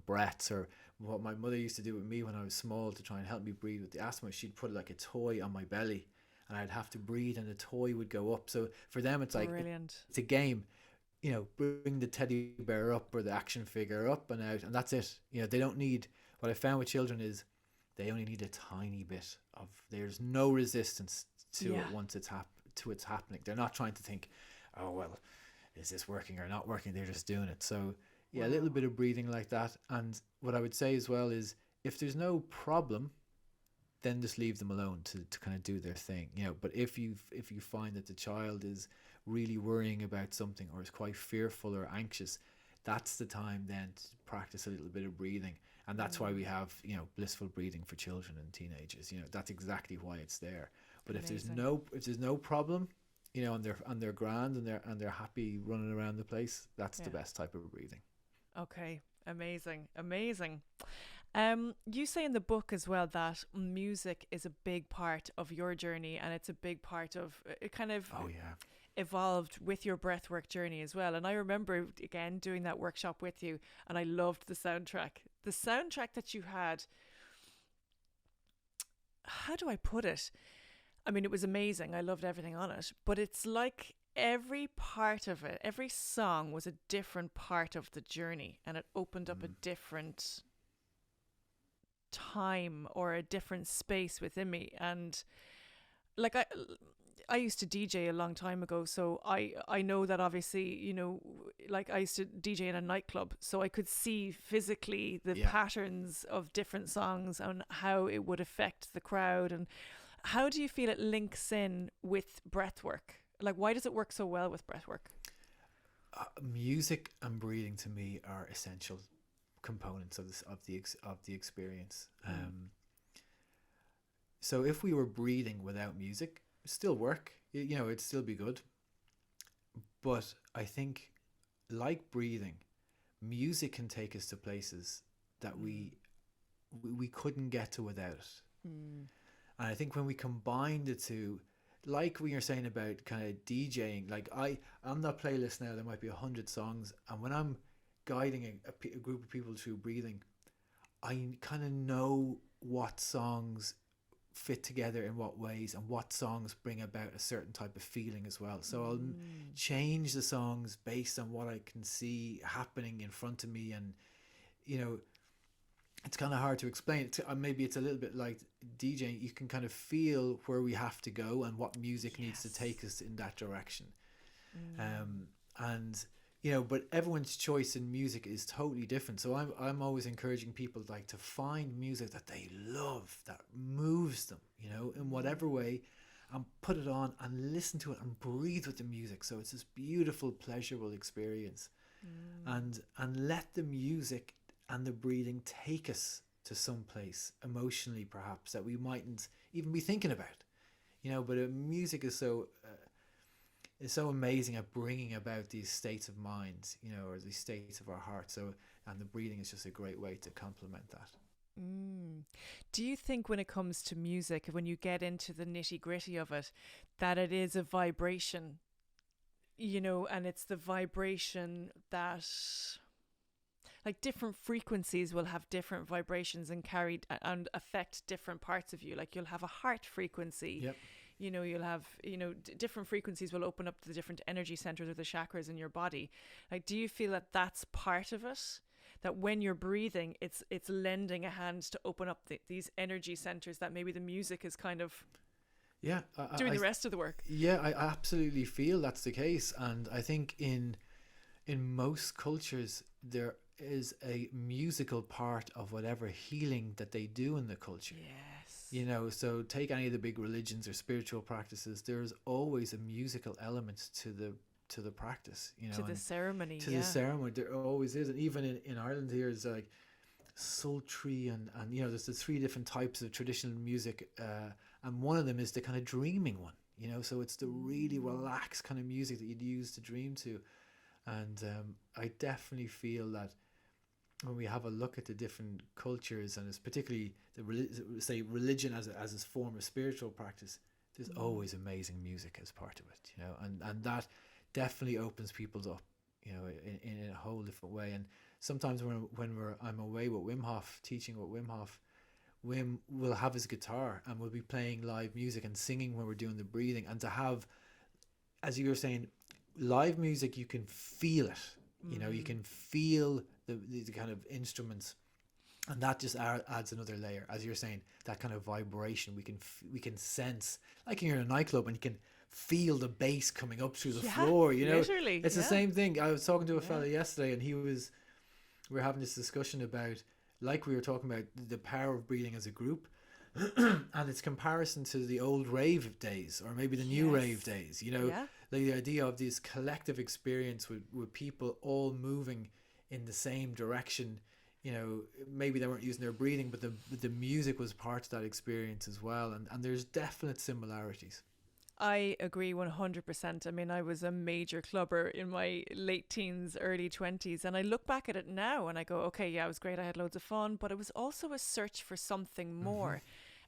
breaths, or what my mother used to do with me when I was small to try and help me breathe with the asthma. She'd put like a toy on my belly and I'd have to breathe and the toy would go up. So for them it's like, it's a game, you know, bring the teddy bear up or the action figure up and out, and that's it. You know, they don't need, what I found with children is they only need a tiny bit of, there's no resistance to it once it's happening. They're not trying to think, oh well, is this working or not working? They're just doing it. So a little bit of breathing like that. And what I would say as well is, if there's no problem, then just leave them alone to kind of do their thing, you know. But if you find that the child is really worrying about something or is quite fearful or anxious, that's the time then to practice a little bit of breathing. And that's why we have, you know, blissful breathing for children and teenagers. You know, that's exactly why it's there. But if there's no problem, you know, and they're grand and they're happy running around the place, that's the best type of breathing. Okay, amazing. You say in the book as well that music is a big part of your journey, and it's a big part of it, kind of evolved with your breathwork journey as well. And I remember again doing that workshop with you, and I loved the soundtrack that you had. How do I put it? I mean, it was amazing. I loved everything on it, but it's like every part of it, every song was a different part of the journey, and it opened up a different time or a different space within me. And like I used to DJ a long time ago, so I know that obviously, you know, like I used to DJ in a nightclub, so I could see physically the patterns of different songs and how it would affect the crowd. And how do you feel it links in with breath work? Like, why does it work so well with breath work? Music and breathing to me are essential components of the experience. So if we were breathing without music, it'd still work. You know, it'd still be good. But I think, like breathing, music can take us to places that we couldn't get to without it. And I think when we combine the two, like when you're saying about kind of DJing, like on that playlist now, there might be 100 songs, and when I'm guiding a group of people through breathing, I kind of know what songs fit together in what ways and what songs bring about a certain type of feeling as well. So I'll change the songs based on what I can see happening in front of me. And you know, it's kind of hard to explain. Maybe it's a little bit like DJing. You can kind of feel where we have to go and what music needs to take us in that direction. And you know, but everyone's choice in music is totally different. So I'm always encouraging people like to find music that they love, that moves them, you know, in whatever way, and put it on and listen to it and breathe with the music. So it's this beautiful, pleasurable experience. And let the music and the breathing take us to some place emotionally, perhaps, that we mightn't even be thinking about, you know. But music is so amazing at bringing about these states of mind, you know, or these states of our heart. So, and the breathing is just a great way to complement that. Do you think when it comes to music, when you get into the nitty gritty of it, that it is a vibration, you know, and it's the vibration that, like, different frequencies will have different vibrations and and affect different parts of you. Like, you'll have a heart frequency. Yep. You know, you'll have, you know, different frequencies will open up the different energy centers or the chakras in your body. Like, do you feel that that's part of it? That when you're breathing, it's lending a hand to open up these energy centers that maybe the music is kind of doing the rest of the work. Yeah, I absolutely feel that's the case. And I think in most cultures, there is a musical part of whatever healing that they do in the culture. Yes. You know, so take any of the big religions or spiritual practices, there's always a musical element to the practice, you know, to the ceremony. The ceremony, there always is. And even in Ireland here is like sultry and you know, there's the 3 different types of traditional music, and one of them is the kind of dreaming one, you know, so it's the really relaxed kind of music that you'd use to dream to. And I definitely feel that when we have a look at the different cultures, and it's particularly religion as a form of spiritual practice, there's always amazing music as part of it, you know, and that definitely opens people up, you know, in a whole different way. And sometimes when I'm away with Wim Hof, teaching with Wim Hof, Wim will have his guitar and we'll be playing live music and singing when we're doing the breathing. And to have, as you were saying, live music, you can feel it, you know, you can feel the kind of instruments, and that just adds another layer. As you're saying, that kind of vibration we can sense, like you're in a nightclub and you can feel the bass coming up through the floor, you know. Literally, it's the same thing. I was talking to a fella yesterday, and we were having this discussion about, like we were talking about the power of breathing as a group and its comparison to the old rave days, or maybe the new rave days, you know, like the idea of this collective experience with people all moving in the same direction. You know, maybe they weren't using their breathing, but the music was part of that experience as well. And there's definite similarities. I agree 100%. I mean, I was a major clubber in my late teens, early 20s, and I look back at it now and I go, okay, yeah, it was great. I had loads of fun, but it was also a search for something more.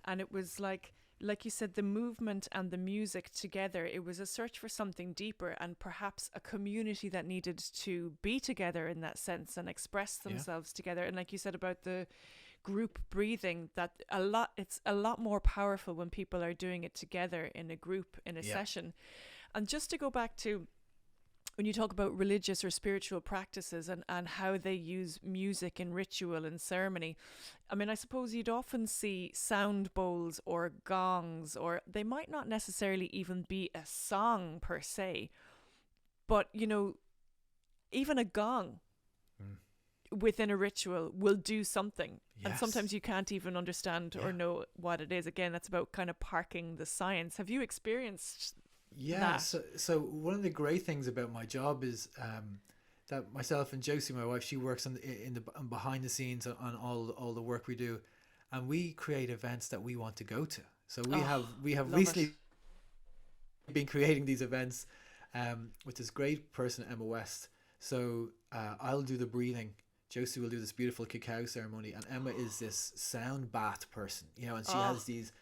And it was like you said, the movement and the music together, it was a search for something deeper, and perhaps a community that needed to be together in that sense and express themselves together. And like you said about the group breathing, that it's a lot more powerful when people are doing it together in a group, in a session. And just to go back to when you talk about religious or spiritual practices and how they use music in ritual and ceremony, I mean, I suppose you'd often see sound bowls or gongs, or they might not necessarily even be a song per se, but, you know, even a gong within a ritual will do something. Yes. And sometimes you can't even understand or know what it is. Again, that's about kind of parking the science. Have you experienced that? So one of the great things about my job is that myself and Josie, my wife, she works on the behind the scenes on all the work we do, and we create events that we want to go to. So we have recently been creating these events with this great person, Emma West. So I'll do the breathing, Josie will do this beautiful cacao ceremony, and Emma is this sound bath person, you know, and she has these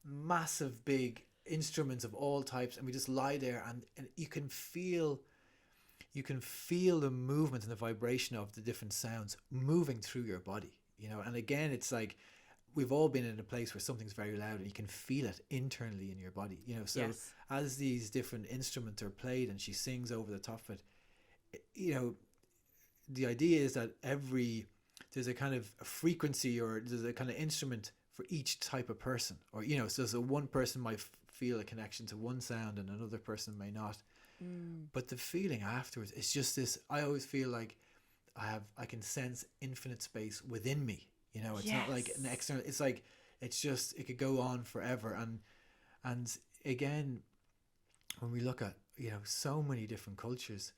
massive big instruments of all types, and we just lie there, and you can feel the movement and the vibration of the different sounds moving through your body, you know. And again, it's like we've all been in a place where something's very loud and you can feel it internally in your body, you know. So as these different instruments are played and she sings over the top of it, you know, the idea is that there's a kind of a frequency, or there's a kind of instrument for each type of person, or, you know, so one person might feel a connection to one sound and another person may not. But the feeling afterwards, it's just this, I always feel like I can sense infinite space within me, you know. It's not like an external, it's like, it's just, it could go on forever. And again, when we look at, you know, so many different cultures,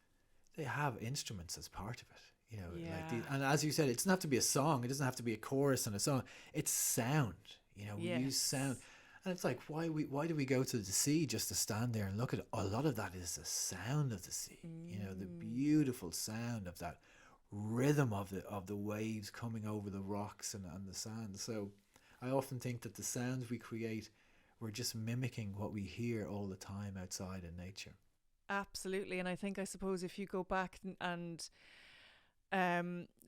they have instruments as part of it, you know. And as you said, it doesn't have to be a song, it doesn't have to be a chorus and a song, it's sound, you know. We use sound. And it's like, why do we go to the sea just to stand there and look at it? A lot of that is the sound of the sea, you know, the beautiful sound of that rhythm of the waves coming over the rocks and the sand. So I often think that the sounds we create, we're just mimicking what we hear all the time outside in nature. Absolutely. And I suppose if you go back and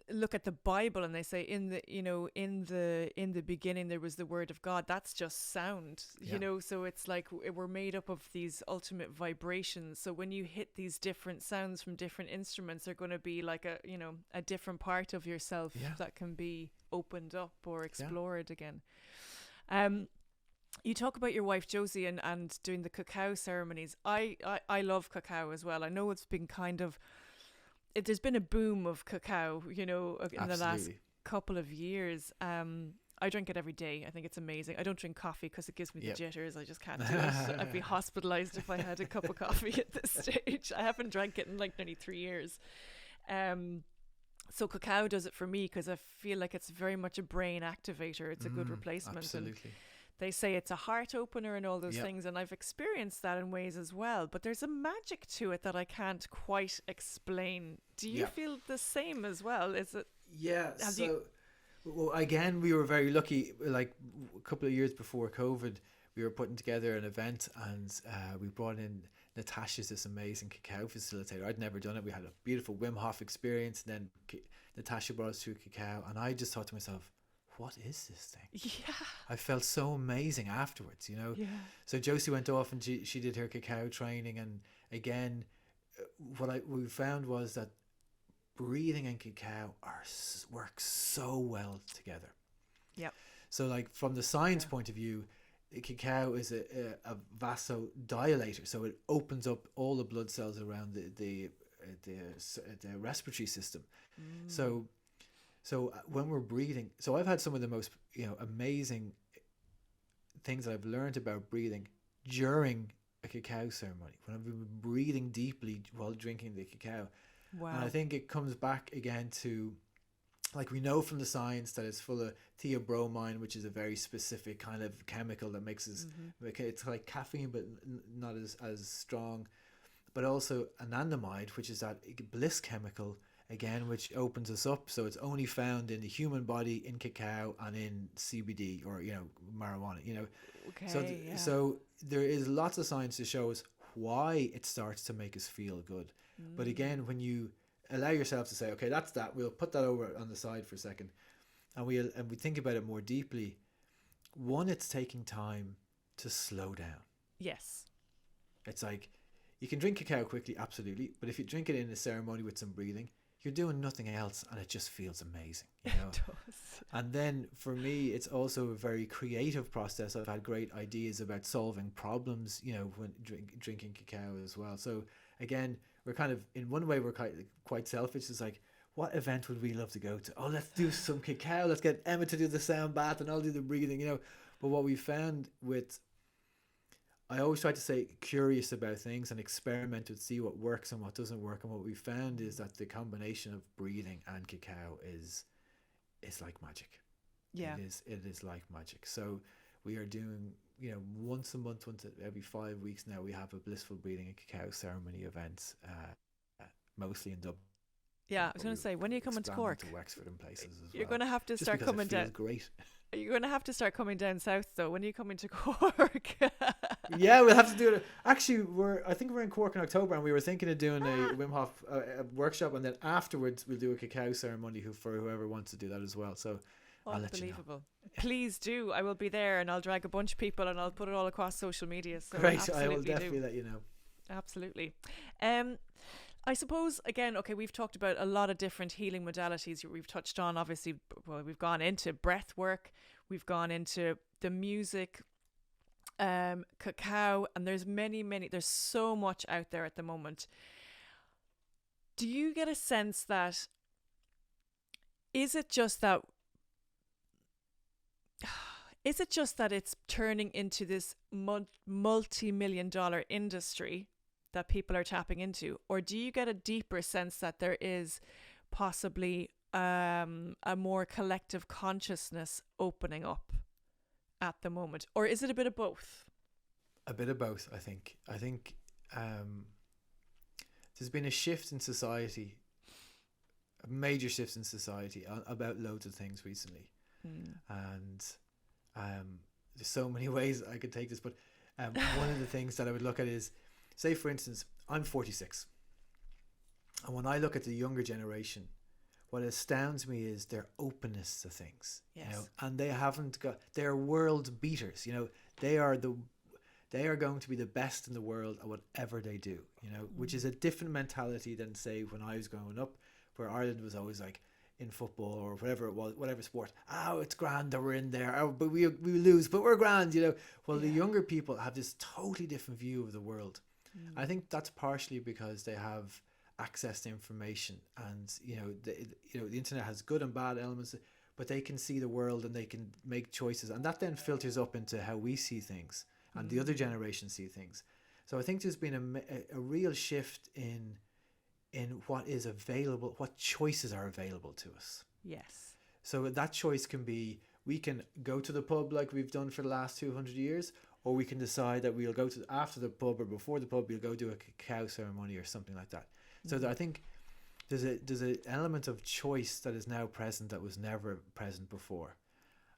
look at the Bible, and they say in the beginning there was the Word of God, that's just sound, you know. So it's like we're made up of these ultimate vibrations. So when you hit these different sounds from different instruments, they're going to be like a different part of yourself that can be opened up or explored again. You talk about your wife Josie and doing the cacao ceremonies. I love cacao as well. I know it's been there's been a boom of cacao, you know, in the last couple of years. I drink it every day. I think it's amazing. I don't drink coffee because it gives me the jitters. I just can't do it. I'd be hospitalized if I had a cup of coffee at this stage. I haven't drank it in like nearly 3 years. So cacao does it for me because I feel like it's very much a brain activator. It's a good replacement. Absolutely. And they say it's a heart opener and all those things, and I've experienced that in ways as well. But there's a magic to it that I can't quite explain. Do you feel the same as well? Is it? Yeah. Well, again, we were very lucky. Like a couple of years before COVID, we were putting together an event, and we brought in Natasha's this amazing cacao facilitator. I'd never done it. We had a beautiful Wim Hof experience, and then Natasha brought us through cacao, and I just thought to myself, what is this thing? Yeah. I felt so amazing afterwards, you know. Yeah. So Josie went off and she did her cacao training, and again, what we found was that breathing and cacao work so well together. Yep. So like from the science point of view, cacao is a vasodilator, so it opens up all the blood cells around the respiratory system. So when we're breathing, so I've had some of the most, you know, amazing things that I've learned about breathing during a cacao ceremony, when I've been breathing deeply while drinking the cacao. Wow. And I think it comes back again to, like, we know from the science that it's full of theobromine, which is a very specific kind of chemical that makes us, it's like caffeine but not as strong, but also anandamide, which is that bliss chemical, again, which opens us up. So it's only found in the human body, in cacao, and in CBD, or, you know, marijuana, you know. Okay, so there is lots of science to show us why it starts to make us feel good. But again, when you allow yourself to say, okay, that's that, we'll put that over on the side for a second, and we think about it more deeply. One, it's taking time to slow down. Yes. It's like, you can drink cacao quickly, absolutely, but if you drink it in a ceremony with some breathing, you're doing nothing else, and it just feels amazing, you know. It does. And then for me, it's also a very creative process. I've had great ideas about solving problems, you know, when drinking cacao as well. So again, we're kind of, in one way, we're quite selfish. It's like, what event would we love to go to? Oh, let's do some cacao. Let's get Emma to do the sound bath and I'll do the breathing, you know. But what we found I always try to say curious about things and experiment to see what works and what doesn't work. And what we found is that the combination of breathing and cacao is like magic. Yeah. It is like magic. So we are doing, you know, once a month, every 5 weeks now, we have a blissful breathing and cacao ceremony events, mostly in Dublin. Yeah, I was going to say, when are you coming to Cork? To Wexford and places as You're going to have to start coming down. Great. You're going to have to start coming down south, though. When are you coming to Cork? Yeah, we'll have to do it. Actually, I think we're in Cork in October, and we were thinking of doing a Wim Hof workshop, and then afterwards we'll do a cacao ceremony for whoever wants to do that as well. So I'll let you know. Please do. I will be there, and I'll drag a bunch of people, and I'll put it all across social media. So great, I will definitely let you know. Absolutely. I suppose, again, okay, we've talked about a lot of different healing modalities. We've touched on, obviously, well, we've gone into breath work, we've gone into the music, cacao, and there's there's so much out there at the moment. Do you get a sense that, is it just that it's turning into this multi-million-dollar industry that people are tapping into, or do you get a deeper sense that there is possibly a more collective consciousness opening up at the moment, or is it a bit of both? A bit of both, I think. There's been a shift in society, a major shift in society about loads of things recently, and there's so many ways I could take this, but one of the things that I would look at is, say for instance, I'm 46, and when I look at the younger generation, what astounds me is their openness to things. Yes. You know, and they're world beaters. You know, they are going to be the best in the world at whatever they do. You know, which is a different mentality than, say, when I was growing up, where Ireland was always like, in football or whatever it was, whatever sport, it's grand that we're in there, but we lose, but we're grand, you know. Well, the younger people have this totally different view of the world. I think that's partially because they have access to information, and you know, the internet has good and bad elements, but they can see the world and they can make choices, and that then filters up into how we see things and the other generations see things. So I think there's been a real shift in what is available, what choices are available to us. Yes. So that choice can be, we can go to the pub like we've done for the last 200 years, or we can decide that we'll go to, after the pub or before the pub, we'll go do a cacao ceremony or something like that. So I think there's an element of choice that is now present that was never present before.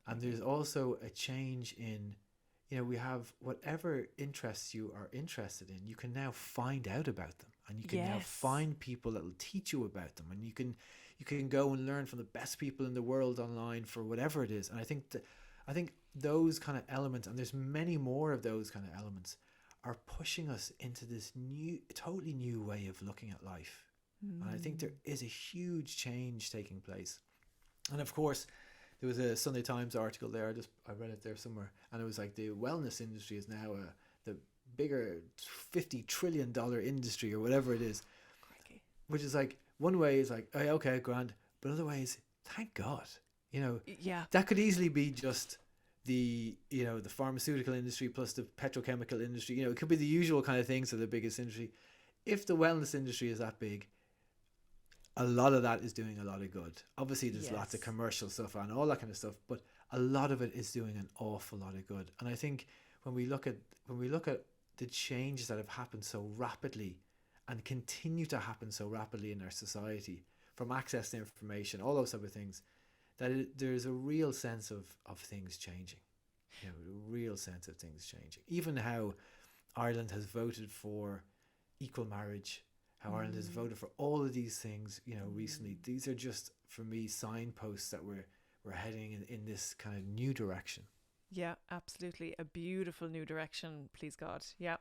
And there's also a change in, you know, we have whatever interests you are interested in, you can now find out about them, and you can now find people that will teach you about them, and you can go and learn from the best people in the world online for whatever it is. And I think those kind of elements, and there's many more of those kind of elements, are pushing us into this totally new way of looking at life. And I think there is a huge change taking place. And of course, there was a Sunday Times article there, I read it there somewhere, and it was like, the wellness industry is now the bigger $50 trillion industry or whatever it is. Crikey. Which is like, one way is like, oh, okay, grand, but other ways, thank God, you know, that could easily be just the pharmaceutical industry plus the petrochemical industry. You know, it could be the usual kind of things of the biggest industry. If the wellness industry is that big, a lot of that is doing a lot of good. Obviously there's lots of commercial stuff and all that kind of stuff, but a lot of it is doing an awful lot of good. And I think when we look at the changes that have happened so rapidly and continue to happen so rapidly in our society, from access to information, all those type of things, that there's a real sense of things changing. You know, a real sense of things changing. Even how Ireland has voted for equal marriage, how Ireland has voted for all of these things, you know, recently. These are just, for me, signposts that we're heading in this kind of new direction. Yeah, absolutely. A beautiful new direction, please God. Yeah.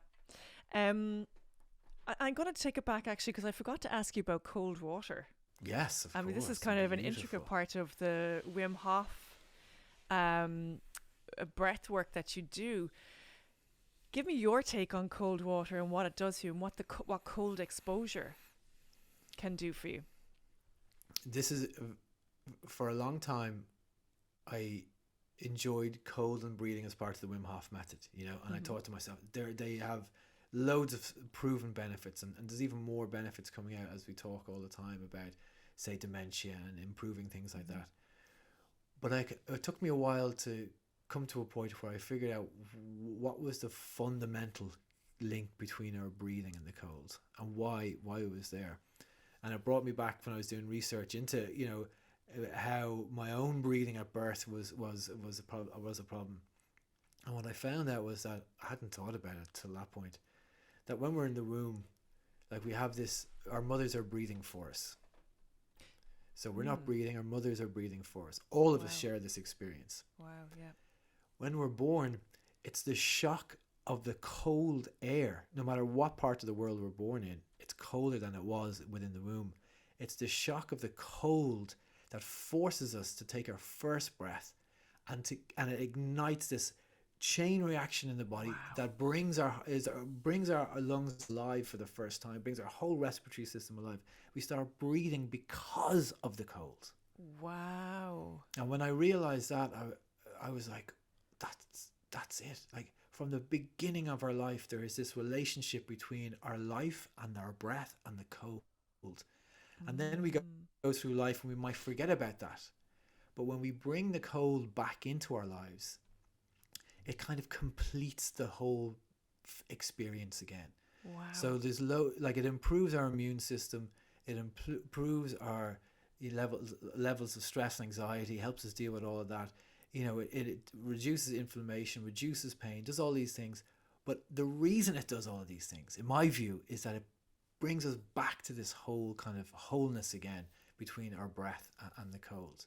I'm going to take it back actually, because I forgot to ask you about cold water. Yes, of I mean, course. this is kind of an Beautiful. intricate part of the Wim Hof breath work that you do. Give me your take on cold water and what it does to you, and what cold exposure can do for you. This is, for a long time, I enjoyed cold and breathing as part of the Wim Hof Method, and I thought to myself, they have loads of proven benefits, and there's even more benefits coming out as we talk all the time about, say, dementia and improving things like that. But it took me a while to come to a point where I figured out what was the fundamental link between our breathing and the cold, and why it was there. And it brought me back when I was doing research into how my own breathing at birth was a problem. And what I found out was that I hadn't thought about it till that point, that when we're in the room, like, we have this, our mothers are breathing for us. So we're not breathing, our mothers are breathing for us. All of us share this experience. Wow, yeah. When we're born, it's the shock of the cold air. No matter what part of the world we're born in, it's colder than it was within the womb. It's the shock of the cold that forces us to take our first breath, and it ignites this chain reaction in the body that brings our lungs alive for the first time, brings our whole respiratory system alive. We start breathing because of the cold. Wow. And when I realized that, I was like, that's it. Like, from the beginning of our life, there is this relationship between our life and our breath and the cold. And then we go through life and we might forget about that. But when we bring the cold back into our lives, it kind of completes the whole experience again. Wow. So there's it improves our immune system. It improves our levels of stress and anxiety, helps us deal with all of that. It reduces inflammation, reduces pain, does all these things. But the reason it does all of these things, in my view, is that it brings us back to this whole kind of wholeness again between our breath and the cold.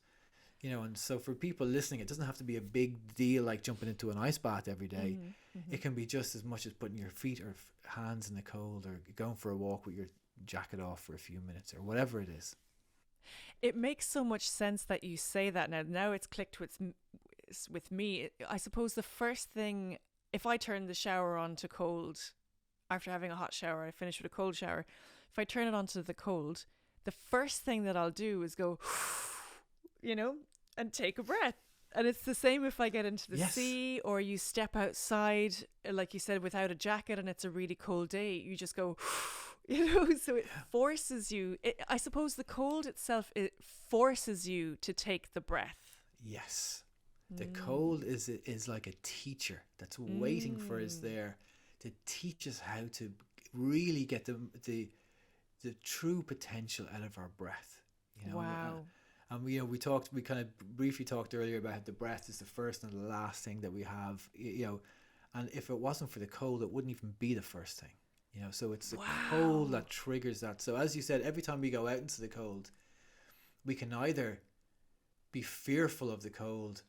And so for people listening, it doesn't have to be a big deal like jumping into an ice bath every day. It can be just as much as putting your feet or hands in the cold, or going for a walk with your jacket off for a few minutes, or whatever it is. It makes so much sense that you say that now. Now it's clicked with me. I suppose the first thing, if I turn the shower on to cold, after having a hot shower, I finish with a cold shower. If I turn it on to the cold, the first thing that I'll do is go, and take a breath. And it's the same if I get into the sea, or you step outside, like you said, without a jacket and it's a really cold day. You just go, so it forces you. I suppose the cold itself, it forces you to take the breath. Yes. The cold is like a teacher that's waiting for us there to teach us how to really get the true potential out of our breath. Wow. And we kind of briefly talked earlier about how the breath is the first and the last thing that we have, and if it wasn't for the cold, it wouldn't even be the first thing, so it's the cold that triggers that. So as you said, every time we go out into the cold, we can either be fearful of the cold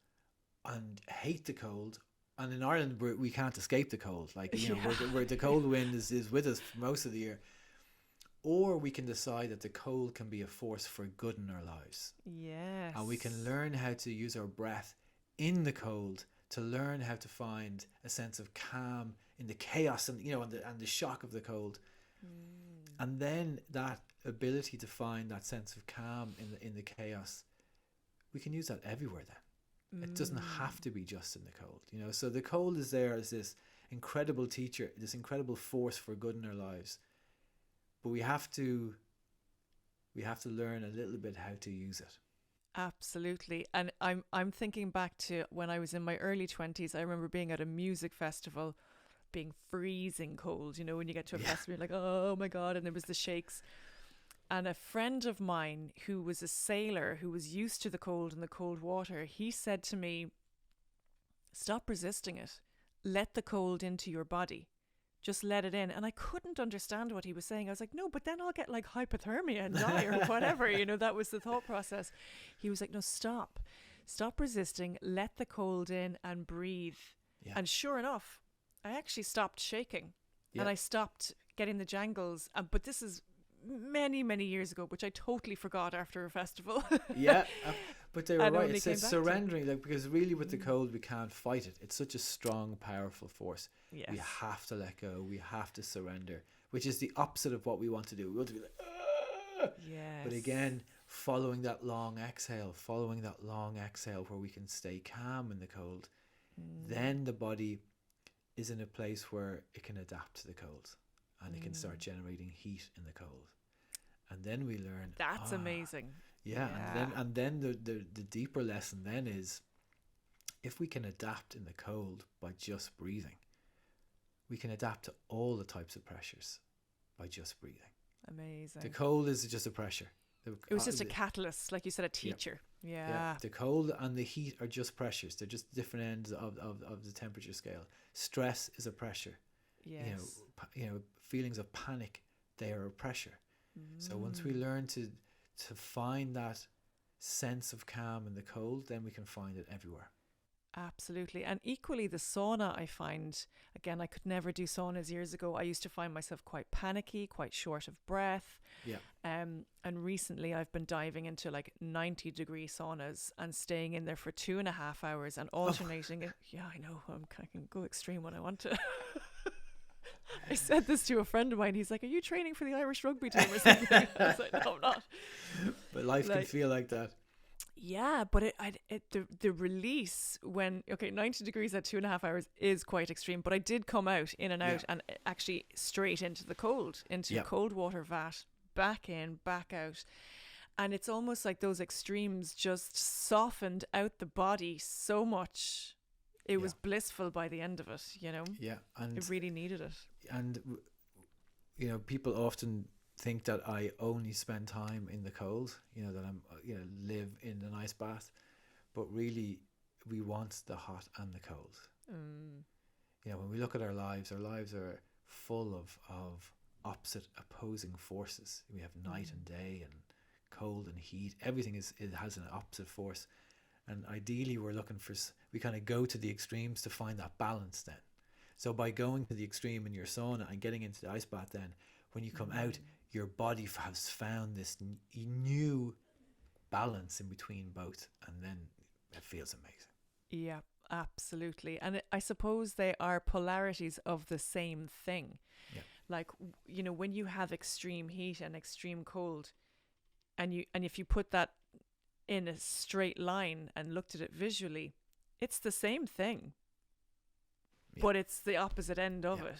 and hate the cold, and in Ireland we can't escape the cold, where the cold wind is with us for most of the year. Or we can decide that the cold can be a force for good in our lives. Yes. And we can learn how to use our breath in the cold to learn how to find a sense of calm in the chaos and the shock of the cold. And then that ability to find that sense of calm in the chaos, we can use that everywhere then. It doesn't have to be just in the cold. So the cold is there as this incredible teacher, this incredible force for good in our lives. But we have to learn a little bit how to use it. Absolutely. And I'm thinking back to when I was in my early 20s. I remember being at a music festival, being freezing cold, when you get to a festival, you're like, oh my God, and there was the shakes. And a friend of mine who was a sailor, who was used to the cold and the cold water, he said to me, stop resisting it. Let the cold into your body. Just let it in. And I couldn't understand what he was saying. I was like, no, but then I'll get like hypothermia and die or whatever. That was the thought process. He was like, no, stop resisting. Let the cold in and breathe. Yeah. And sure enough, I actually stopped shaking and I stopped getting the jangles. But this is many years ago, which I totally forgot after a festival. Yeah, but they were And right. only It says came back to it. surrendering, like, because really with the cold we can't fight it. It's such a strong, powerful force. Yes. We have to let go. We have to surrender, which is the opposite of what we want to do. We want to be like, "Ah!" Yes. But again, following that long exhale where we can stay calm in the cold, then the body is in a place where it can adapt to the cold, and it can start generating heat in the cold. And then we learn, That's amazing. yeah. And then the deeper lesson then is, if we can adapt in the cold by just breathing, we can adapt to all the types of pressures by just breathing. Amazing. The cold is just a pressure. It was just a catalyst, like you said, a teacher. Yeah. The cold and the heat are just pressures. They're just different ends of the temperature scale. Stress is a pressure. Yes. Feelings of panic, they are a pressure. So once we learn to find that sense of calm in the cold, then we can find it everywhere. Absolutely. And equally the sauna, I find, again, I could never do saunas years ago. I used to find myself quite panicky, quite short of breath. Yeah. And recently I've been diving into like 90-degree saunas and staying in there for 2.5 hours and alternating it. Yeah, I know. I can go extreme when I want to. I said this to a friend of mine. He's like, "Are you training for the Irish rugby team or something?" I was like, "No, I'm not." But life can feel like that. Yeah, but the release when 90 degrees at 2.5 hours is quite extreme. But I did come out in and out and actually straight into the cold, into cold water vat, back in, back out. And it's almost like those extremes just softened out the body so much. It was blissful by the end of it, Yeah, and it really needed it. And people often think that I only spend time in the cold, that I'm live in an ice bath, but really we want the hot and the cold. When we look at our lives are full of opposite opposing forces. We have night and day and cold and heat. Everything it has an opposite force, and ideally we kind of go to the extremes to find that balance then. So by going to the extreme in your sauna and getting into the ice bath, then when you come out, your body has found this new balance in between both, and then it feels amazing. Yeah, absolutely. And I suppose they are polarities of the same thing. Yeah. Like, when you have extreme heat and extreme cold, and if you put that in a straight line and looked at it visually, it's the same thing. But it's the opposite end of it,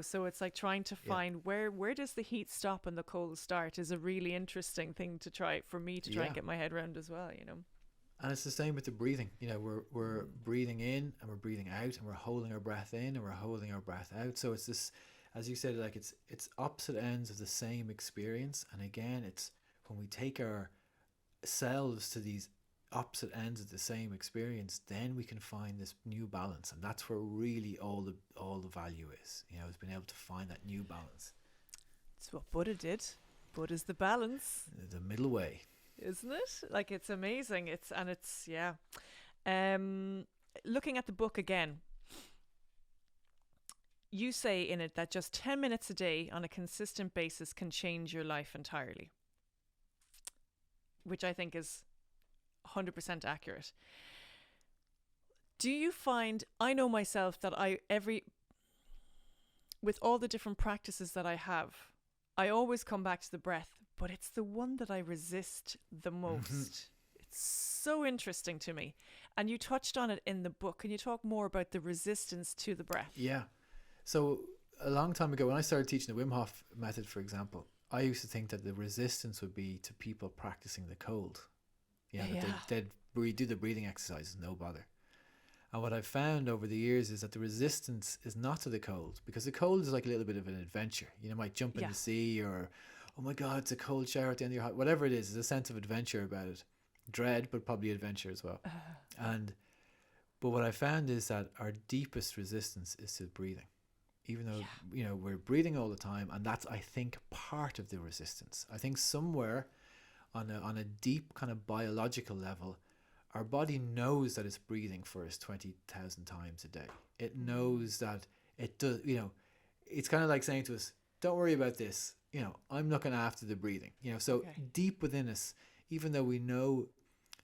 so it's like trying to find where does the heat stop and the cold start is a really interesting thing to try and get my head around as well, And it's the same with the breathing. We're breathing in and we're breathing out, and we're holding our breath in and we're holding our breath out. So it's this, as you said, like it's opposite ends of the same experience. And again, it's when we take ourselves to these opposite ends of the same experience, then we can find this new balance, and that's where really all the value is. Is being able to find that new balance. It's what Buddha did. Buddha's the balance, the middle way, isn't it? Like, it's amazing. Looking at the book again, you say in it that just 10 minutes a day on a consistent basis can change your life entirely, which I think is 100% accurate. Do you find, I know myself that with all the different practices that I have, I always come back to the breath, but it's the one that I resist the most. It's so interesting to me. And you touched on it in the book. Can you talk more about the resistance to the breath? Yeah. So a long time ago, when I started teaching the Wim Hof Method, for example, I used to think that the resistance would be to people practicing the cold. They'd do the breathing exercises, no bother. And what I've found over the years is that the resistance is not to the cold, because the cold is like a little bit of an adventure. You might jump in the sea, or, oh my God, it's a cold shower at the end of your hot. Whatever it is, there's a sense of adventure about it. Dread, but probably adventure as well. But what I found is that our deepest resistance is to breathing. Even though, we're breathing all the time, and that's, I think, part of the resistance. I think somewhere on a deep kind of biological level, our body knows that it's breathing for us 20,000 times a day. It knows that it does, it's kind of like saying to us, don't worry about this. I'm looking after the breathing. So deep within us, even though we know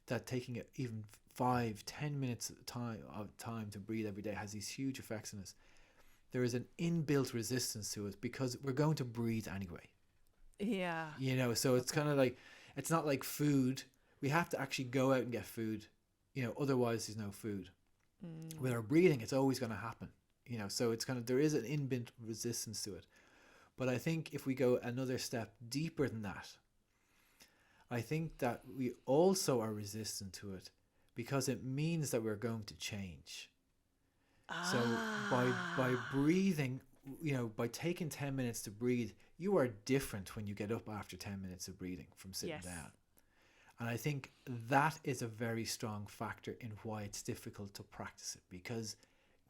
that taking it even 5-10 minutes of time to breathe every day has these huge effects on us, there is an inbuilt resistance to it because we're going to breathe anyway. Yeah. So it's kind of like, it's not like food. We have to actually go out and get food. Otherwise there's no food. With our breathing, it's always going to happen. So it's there is an inbuilt resistance to it. But I think if we go another step deeper than that, I think that we also are resistant to it because it means that we're going to change. So by breathing, by taking 10 minutes to breathe, you are different when you get up after 10 minutes of breathing from sitting down. And I think that is a very strong factor in why it's difficult to practice it, because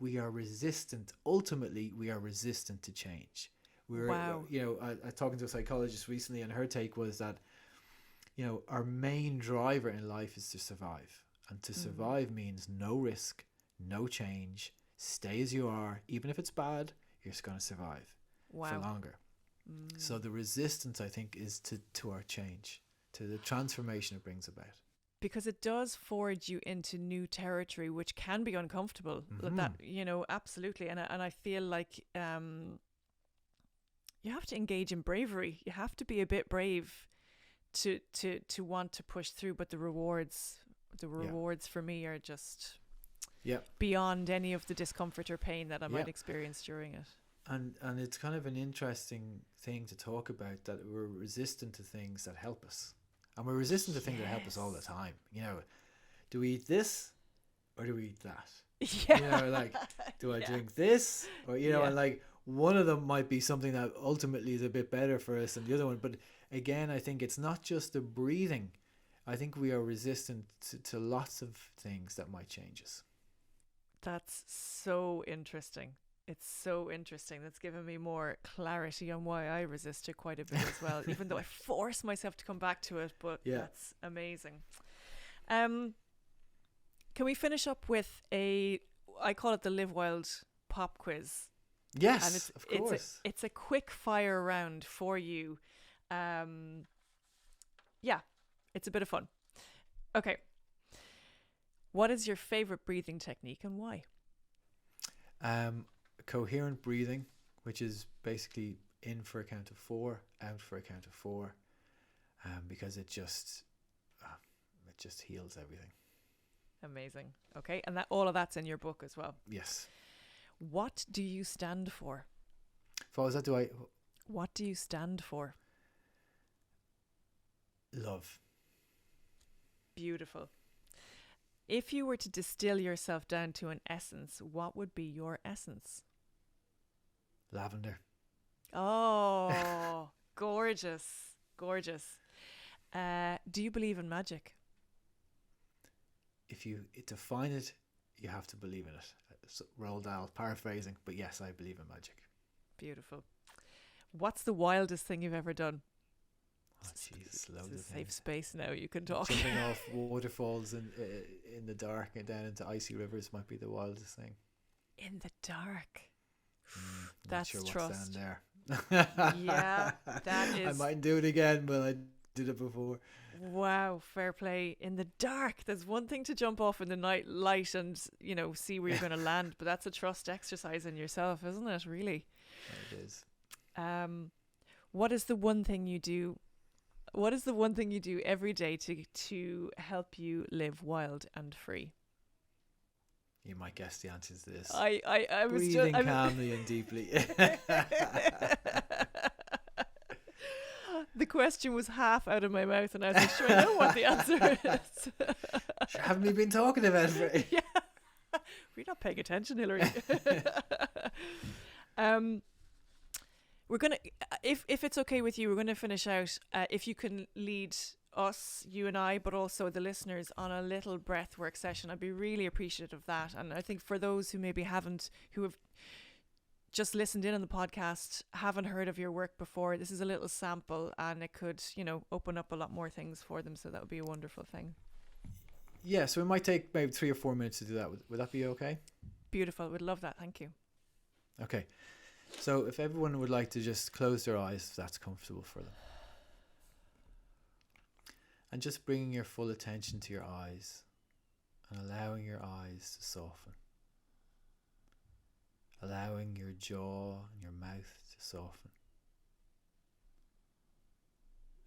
we are resistant. Ultimately, we are resistant to change. I was talking to a psychologist recently, and her take was that, our main driver in life is to survive. And to survive means no risk, no change, stay as you are. Even if it's bad, you're just going to survive for longer. So the resistance, I think, is to our change, to the transformation it brings about. Because it does forge you into new territory, which can be uncomfortable. That, absolutely. And I feel like you have to engage in bravery. You have to be a bit brave to want to push through. But the rewards for me are just beyond any of the discomfort or pain that I might experience during it. And it's kind of an interesting thing to talk about, that we're resistant to things that help us. And we're resistant to things that help us all the time. Do we eat this or do we eat that? Yeah. Do I drink this? Or, and one of them might be something that ultimately is a bit better for us than the other one. But again, I think it's not just the breathing. I think we are resistant to lots of things that might change us. That's so interesting. It's so interesting. That's given me more clarity on why I resist it quite a bit as well, even though I force myself to come back to it. But that's amazing. Can we finish up with I call it the Live Wild pop quiz? Yes, of course. It's a quick fire round for you. It's a bit of fun. Okay. What is your favorite breathing technique and why? Coherent breathing, which is basically in for a count of 4, out for a count of 4, because it just heals everything. Amazing. Okay, and all of that's in your book as well. Yes. What do you stand for? What do you stand for? Love. Beautiful. If you were to distill yourself down to an essence, what would be your essence? Lavender. Oh, gorgeous. Gorgeous. Do you believe in magic? If you define it, you have to believe in it. Roald Dahl, paraphrasing, but yes, I believe in magic. Beautiful. What's the wildest thing you've ever done? Oh, Jesus, it's a safe space now. You can talk. Jumping off waterfalls in the dark and down into icy rivers might be the wildest thing. In the dark. That's sure trust. What's down there. Yeah, that is. I mightn't do it again, but I did it before. Wow, fair play. In the dark, there's one thing to jump off in the night light and see where you're going to land, but that's a trust exercise in yourself, isn't it? Really. It is. What is the one thing you do? What is the one thing you do every day to help you live wild and free? You might guess the answers to this. I was breathing calmly and deeply. The question was half out of my mouth, and I was like, sure, I know what the answer is. Haven't we been talking about it? Yeah. We're not paying attention, Hilary. We're going to, if it's okay with you, we're going to finish out, if you can lead us, you and I, but also the listeners on a little breath work session, I'd be really appreciative of that. And I think for those who maybe who have just listened in on the podcast, haven't heard of your work before, this is a little sample and it could, open up a lot more things for them. So that would be a wonderful thing. Yeah, so it might take maybe 3 or 4 minutes to do that. Would that be okay? Beautiful. Would love that. Thank you. Okay. So if everyone would like to just close their eyes, if that's comfortable for them. And just bringing your full attention to your eyes and allowing your eyes to soften. Allowing your jaw and your mouth to soften.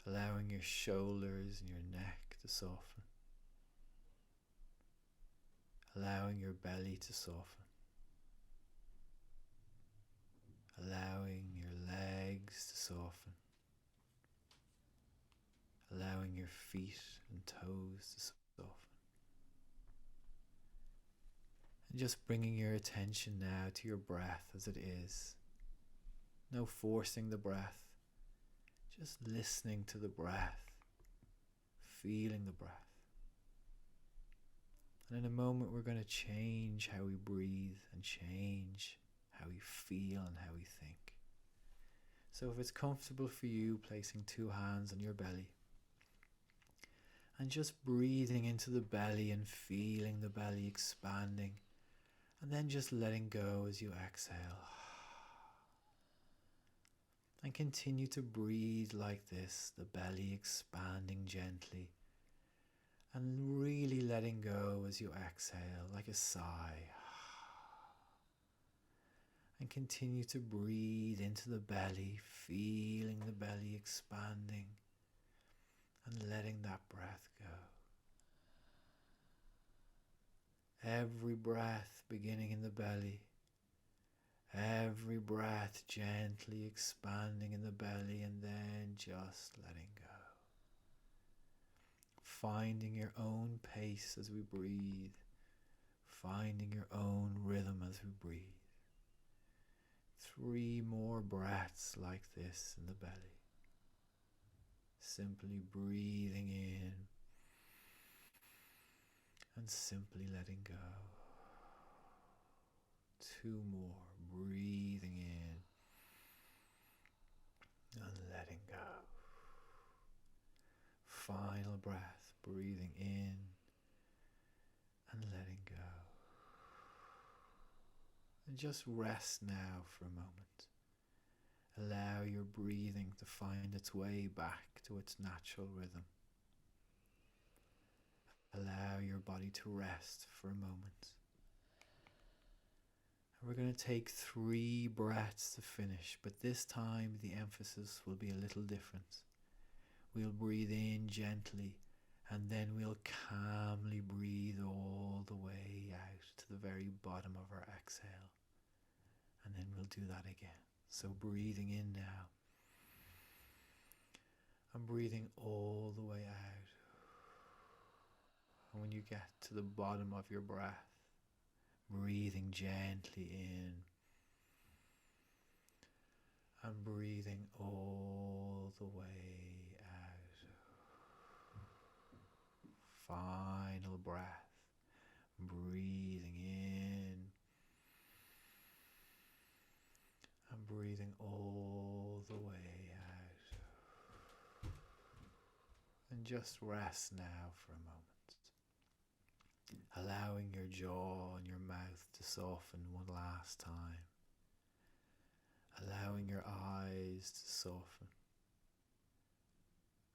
Allowing your shoulders and your neck to soften. Allowing your belly to soften. Allowing your legs to soften. Allowing your feet and toes to soften. And just bringing your attention now to your breath as it is. No forcing the breath. Just listening to the breath. Feeling the breath. And in a moment we're going to change how we breathe and change how we feel and how we think. So if it's comfortable for you, placing 2 hands on your belly and just breathing into the belly and feeling the belly expanding, and then just letting go as you exhale. And continue to breathe like this, the belly expanding gently, and really letting go as you exhale, like a sigh. And continue to breathe into the belly, feeling the belly expanding and letting that breath go. Every breath beginning in the belly, every breath gently expanding in the belly, and then just letting go. Finding your own pace as we breathe, finding your own rhythm as we breathe. 3 more breaths like this in the belly. Simply breathing in and simply letting go. 2 more, breathing in and letting go. Final breath, breathing in and letting go. And just rest now for a moment. Allow your breathing to find its way back to its natural rhythm. Allow your body to rest for a moment. And we're going to take 3 breaths to finish, but this time the emphasis will be a little different. We'll breathe in gently, and then we'll calmly breathe all the way out to the very bottom of our exhale. And then we'll do that again. So breathing in now. And breathing all the way out. And when you get to the bottom of your breath, breathing gently in. And breathing all the way out. Final breath. Breathing in. And breathing all the way out. And just rest now for a moment. Allowing your jaw and your mouth to soften one last time. Allowing your eyes to soften.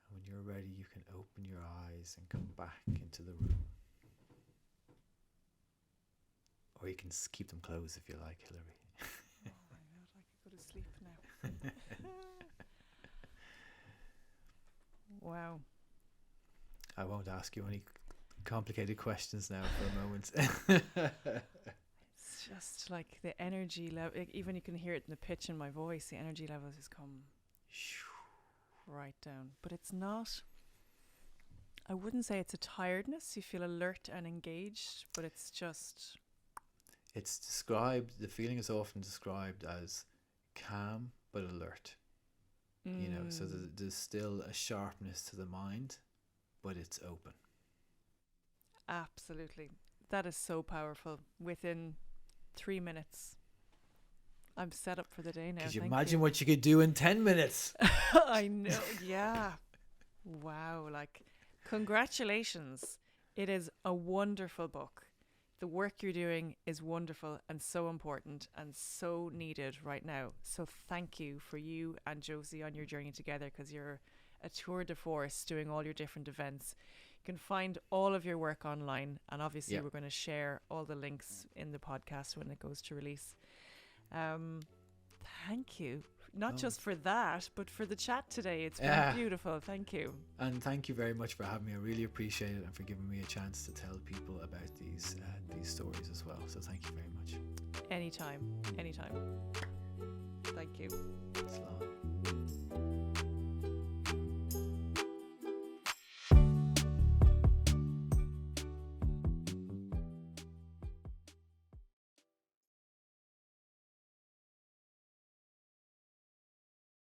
And when you're ready, you can open your eyes and come back into the room. Or you can keep them closed if you like, Hilary. Oh my God, I could go to sleep now. Wow. I won't ask you any complicated questions now for a moment. It's just like the energy level, even you can hear it in the pitch in my voice, the energy level has come right down. But it's not, I wouldn't say it's a tiredness. You feel alert and engaged, but it's just... It's described, the feeling is often described as calm but alert. You know, so there's still a sharpness to the mind, but it's open. Absolutely. That is so powerful. Within 3 minutes, I'm set up for the day now. Could you imagine what you could do in 10 minutes? I know, yeah. Wow, like, congratulations. It is a wonderful book. the work you're doing is wonderful and so important and so needed right now. So thank you for you and Josie on your journey together, because you're a tour de force doing all your different events. You can find all of your work online, and obviously we're going to share all the links in the podcast when it goes to release. Thank you. Not just for that, but for the chat today. It's been beautiful. Thank you. And thank you very much for having me. I really appreciate it, and for giving me a chance to tell people about these stories as well. So thank you very much. Anytime. Thank you. Slán.